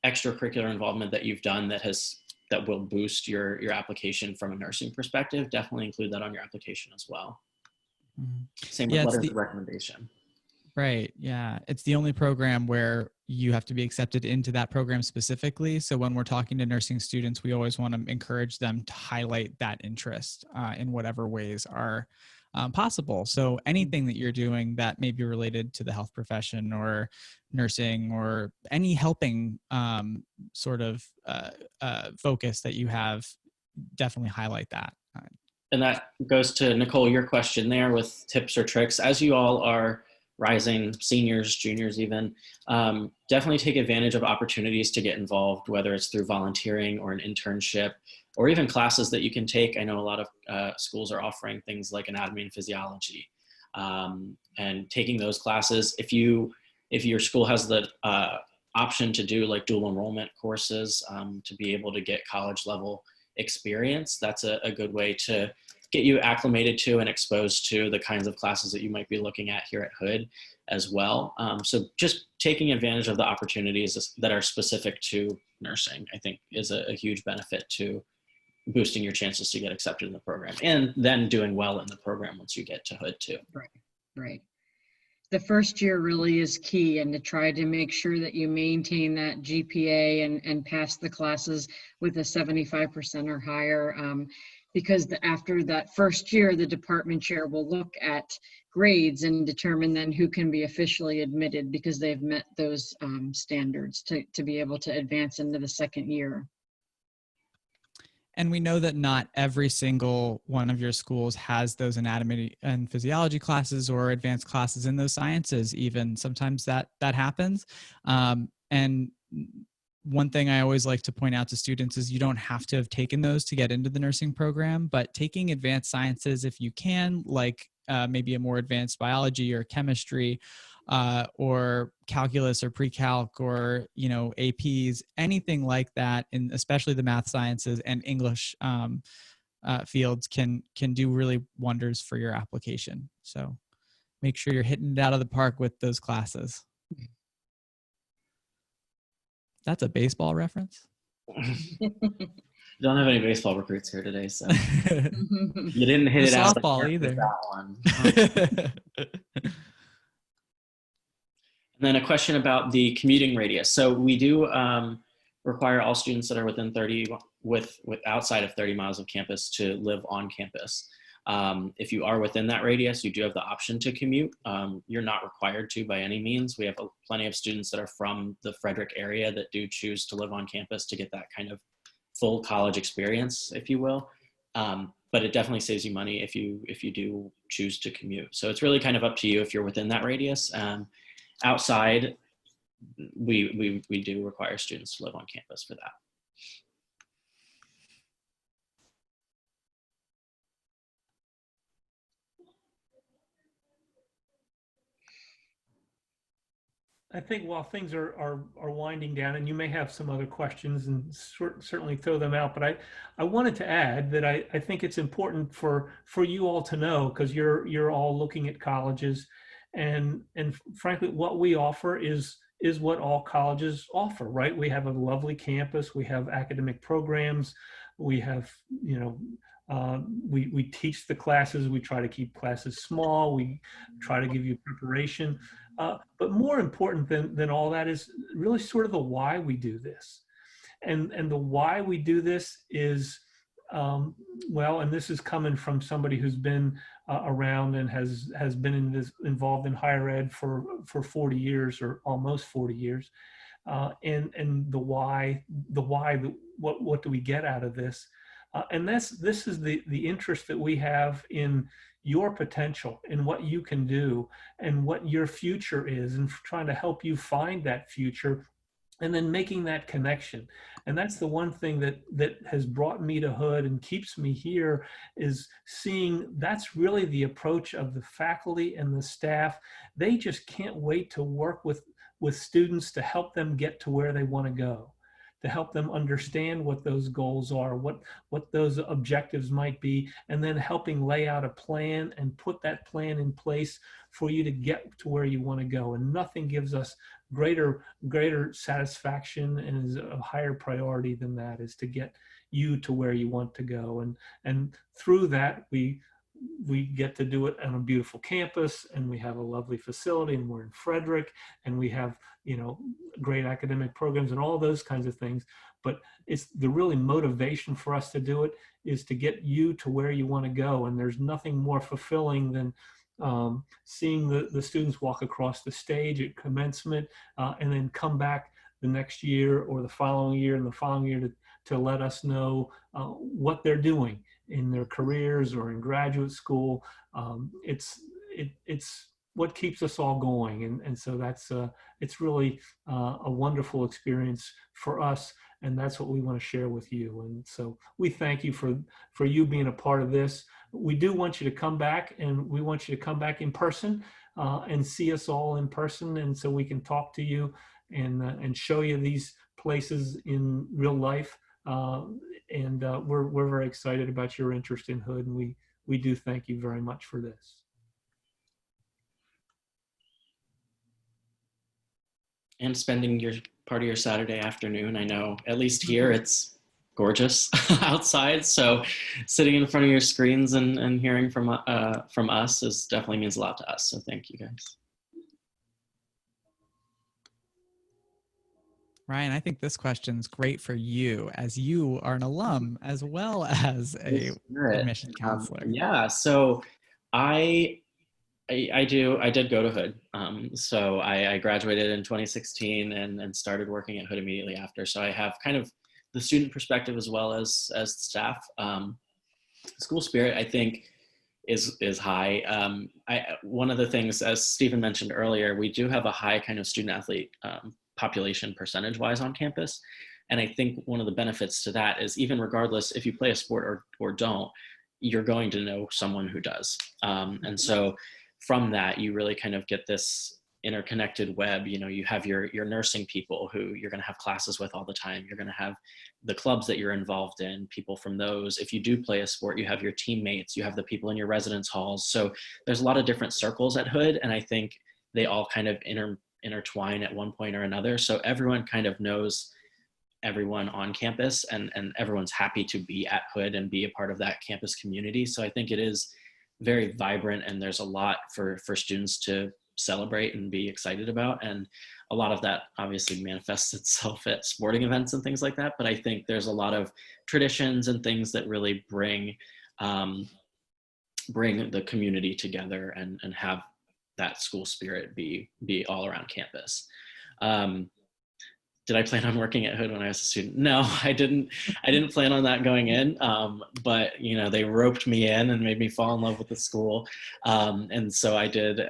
extracurricular involvement that you've done that will boost your application from a nursing perspective, definitely include that on your application as well. Mm-hmm. Same with letters of recommendation. Right. Yeah. It's the only program where you have to be accepted into that program specifically. So when we're talking to nursing students, we always want to encourage them to highlight that interest in whatever ways are possible. So anything that you're doing that may be related to the health profession or nursing, or any helping sort of focus that you have, definitely highlight that. And that goes to Nicole, your question there with tips or tricks. As you all are rising seniors, juniors even, definitely take advantage of opportunities to get involved, whether it's through volunteering or an internship, or even classes that you can take. I know a lot of schools are offering things like anatomy and physiology, and taking those classes. If your school has the option to do like dual enrollment courses to be able to get college level experience, that's a good way to get you acclimated to and exposed to the kinds of classes that you might be looking at here at Hood as well. So just taking advantage of the opportunities that are specific to nursing, I think is a huge benefit to boosting your chances to get accepted in the program, and then doing well in the program once you get to Hood too. Right. The first year really is key, and to try to make sure that you maintain that GPA and pass the classes with a 75% or higher, because after that first year, the department chair will look at grades and determine then who can be officially admitted because they've met those standards to be able to advance into the second year. And we know that not every single one of your schools has those anatomy and physiology classes or advanced classes in those sciences. Even sometimes that happens. And one thing I always like to point out to students is you don't have to have taken those to get into the nursing program, but taking advanced sciences if you can, like maybe a more advanced biology or chemistry, or calculus or pre-calc or, APs, anything like that, and especially the math sciences and English fields can do really wonders for your application. So make sure you're hitting it out of the park with those classes. That's a baseball reference. Don't have any baseball recruits here today, so you didn't hit it out of the park with that one. And then a question about the commuting radius. So we do require all students that are within outside of 30 miles of campus to live on campus. If you are within that radius, you do have the option to commute. You're not required to by any means. We have plenty of students that are from the Frederick area that do choose to live on campus to get that kind of full college experience, if you will. But it definitely saves you money if you do choose to commute. So it's really kind of up to you if you're within that radius. Outside, we do require students to live on campus for that. I think while things are winding down, and you may have some other questions, and certainly throw them out, but I wanted to add that I think it's important for you all to know, because you're all looking at colleges, and frankly, what we offer is what all colleges offer, right? We have a lovely campus, we have academic programs, we have, we teach the classes, we try to keep classes small, we try to give you preparation. But more important than all that is really sort of the why we do this. And the why we do this is, well, and this is coming from somebody who's been around and has been involved in higher ed for 40 years or almost 40 years. And the why, what do we get out of this? And this is the interest that we have in your potential, in what you can do and what your future is, and trying to help you find that future and then making that connection. And that's the one thing that has brought me to Hood and keeps me here, is seeing that's really the approach of the faculty and the staff. They just can't wait to work with students to help them get to where they want to go, to help them understand what those goals are, what those objectives might be, and then helping lay out a plan and put that plan in place for you to get to where you want to go. And nothing gives us greater satisfaction and is a higher priority than that, is to get you to where you want to go. And through that, we get to do it on a beautiful campus, and we have a lovely facility, and we're in Frederick, and we have, great academic programs and all those kinds of things. But it's the really motivation for us to do it is to get you to where you want to go. And there's nothing more fulfilling than seeing the students walk across the stage at commencement and then come back the next year or the following year and the following year to let us know what they're doing in their careers or in graduate school. It's what keeps us all going. And so that's it's really a wonderful experience for us, and that's what we want to share with you. And so we thank you for you being a part of this. We do want you to come back, and we want you to come back in person and see us all in person, and so we can talk to you and show you these places in real life. We're very excited about your interest in Hood, and we do thank you very much for this. And spending your part of your Saturday afternoon. I know, at least here, it's gorgeous outside. So sitting in front of your screens and hearing from us definitely means a lot to us. So thank you guys. Ryan, I think this question's great for you, as you are an alum as well as a admission counselor. Yeah, so I did go to Hood. So I graduated in 2016 and started working at Hood immediately after. So I have kind of the student perspective as well as staff. School spirit, I think, is high. One of the things, as Stephen mentioned earlier, we do have a high kind of student athlete population percentage-wise on campus. And I think one of the benefits to that is, even regardless if you play a sport or don't, you're going to know someone who does. And so from that, you really kind of get this interconnected web. You know, you have your nursing people who you're going to have classes with all the time. You're going to have the clubs that you're involved in, people from those. If you do play a sport, you have your teammates, you have the people in your residence halls. So there's a lot of different circles at Hood, and I think they all kind of intertwine at one point or another. So everyone kind of knows everyone on campus, and everyone's happy to be at Hood and be a part of that campus community. So I think it is very vibrant, and there's a lot for students to celebrate and be excited about. And a lot of that obviously manifests itself at sporting events and things like that. But I think there's a lot of traditions and things that really bring the community together and have that school spirit be all around campus. Did I plan on working at Hood when I was a student? No, I didn't plan on that going in, but you know, they roped me in and made me fall in love with the school. And so I did.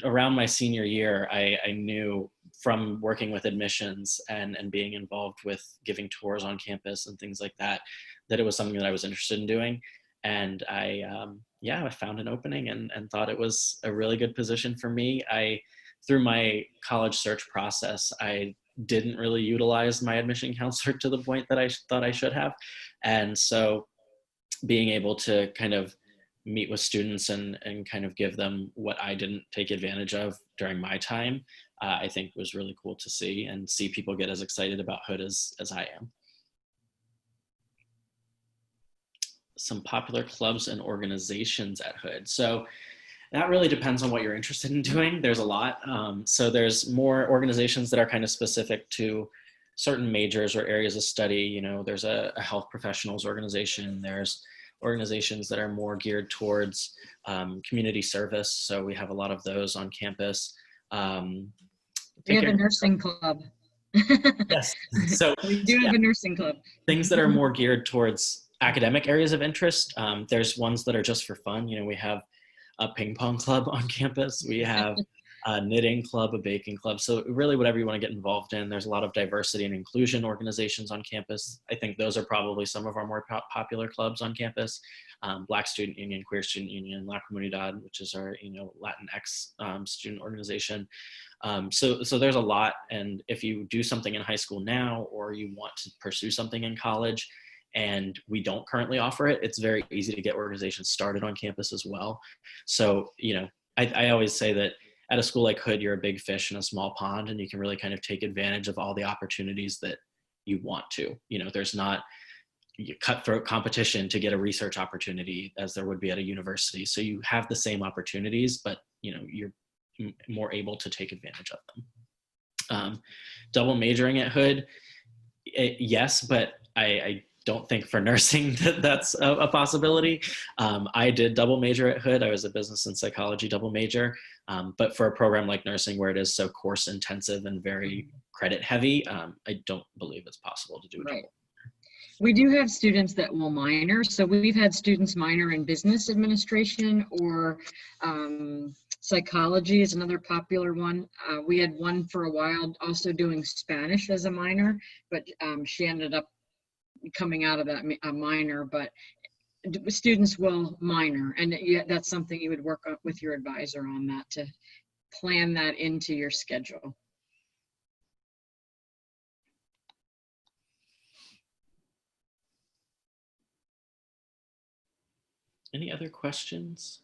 Around my senior year, I knew from working with admissions and being involved with giving tours on campus and things like that, that it was something that I was interested in doing. And I found an opening and thought it was a really good position for me. Through my college search process, I didn't really utilize my admission counselor to the point that I thought I should have. And so being able to kind of meet with students and kind of give them what I didn't take advantage of during my time, I think was really cool to see, and see people get as excited about Hood as I am. Some popular clubs and organizations at Hood. So that really depends on what you're interested in doing. There's a lot. So there's more organizations that are kind of specific to certain majors or areas of study. You know, there's a health professionals organization. There's organizations that are more geared towards community service. So we have a lot of those on campus. We have a nursing club. Yes. So we do have a nursing club. Things that are more geared towards academic areas of interest. There's ones that are just for fun. You know, we have a ping pong club on campus. We have a knitting club, a baking club. So really whatever you want to get involved in. There's a lot of diversity and inclusion organizations on campus. I think those are probably some of our more popular clubs on campus. Black Student Union, Queer Student Union, La Comunidad, which is our, Latinx student organization. So there's a lot. And if you do something in high school now, or you want to pursue something in college, and we don't currently offer it, it's very easy to get organizations started on campus as well. So, I always say that at a school like Hood, you're a big fish in a small pond, and you can really kind of take advantage of all the opportunities that you want to. There's not cutthroat competition to get a research opportunity as there would be at a university. So you have the same opportunities, but you're more able to take advantage of them. Double majoring at Hood, yes, but I don't think for nursing that's a possibility. I did double major at Hood. I was a business and psychology double major. But for a program like nursing, where it is so course intensive and very credit heavy, I don't believe it's possible to do it. Right. We do have students that will minor. So we've had students minor in business administration or Psychology is another popular one. We had one for a while also doing Spanish as a minor, but she ended up coming out of that a minor, but students will minor, and that's something you would work up with your advisor on, that to plan that into your schedule. Any other questions?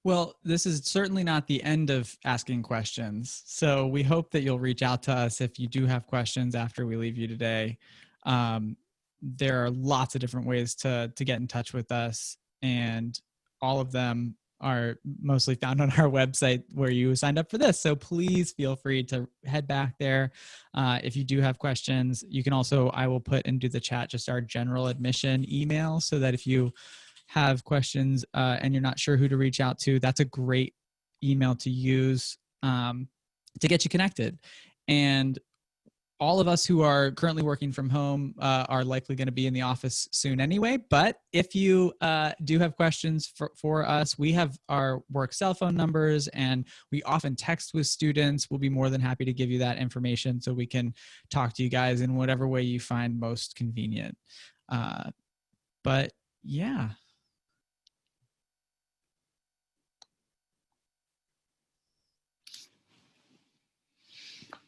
Well, this is certainly not the end of asking questions. So we hope that you'll reach out to us if you do have questions after we leave you today. There are lots of different ways to get in touch with us, and all of them are mostly found on our website where you signed up for this. So please feel free to head back there. If you do have questions, you can also, I will put into the chat just our general admission email, so that if you have questions and you're not sure who to reach out to, that's a great email to use to get you connected. And all of us who are currently working from home are likely going to be in the office soon anyway. But if you do have questions for us, we have our work cell phone numbers, and we often text with students. We'll be more than happy to give you that information so we can talk to you guys in whatever way you find most convenient. But yeah.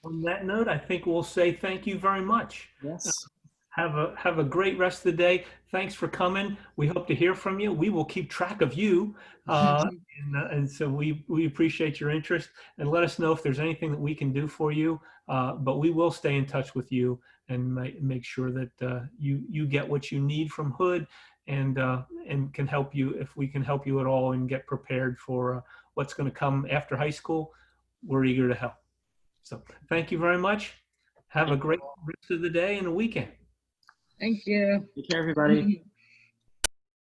On that note, I think we'll say thank you very much. Yes. Have a great rest of the day. Thanks for coming. We hope to hear from you. We will keep track of you. And so we appreciate your interest, and let us know if there's anything that we can do for you. But we will stay in touch with you and make sure that you get what you need from Hood, and can help you if we can help you at all and get prepared for what's going to come after high school. We're eager to help. So thank you very much. Have a great rest of the day and a weekend. Thank you. Take care, everybody.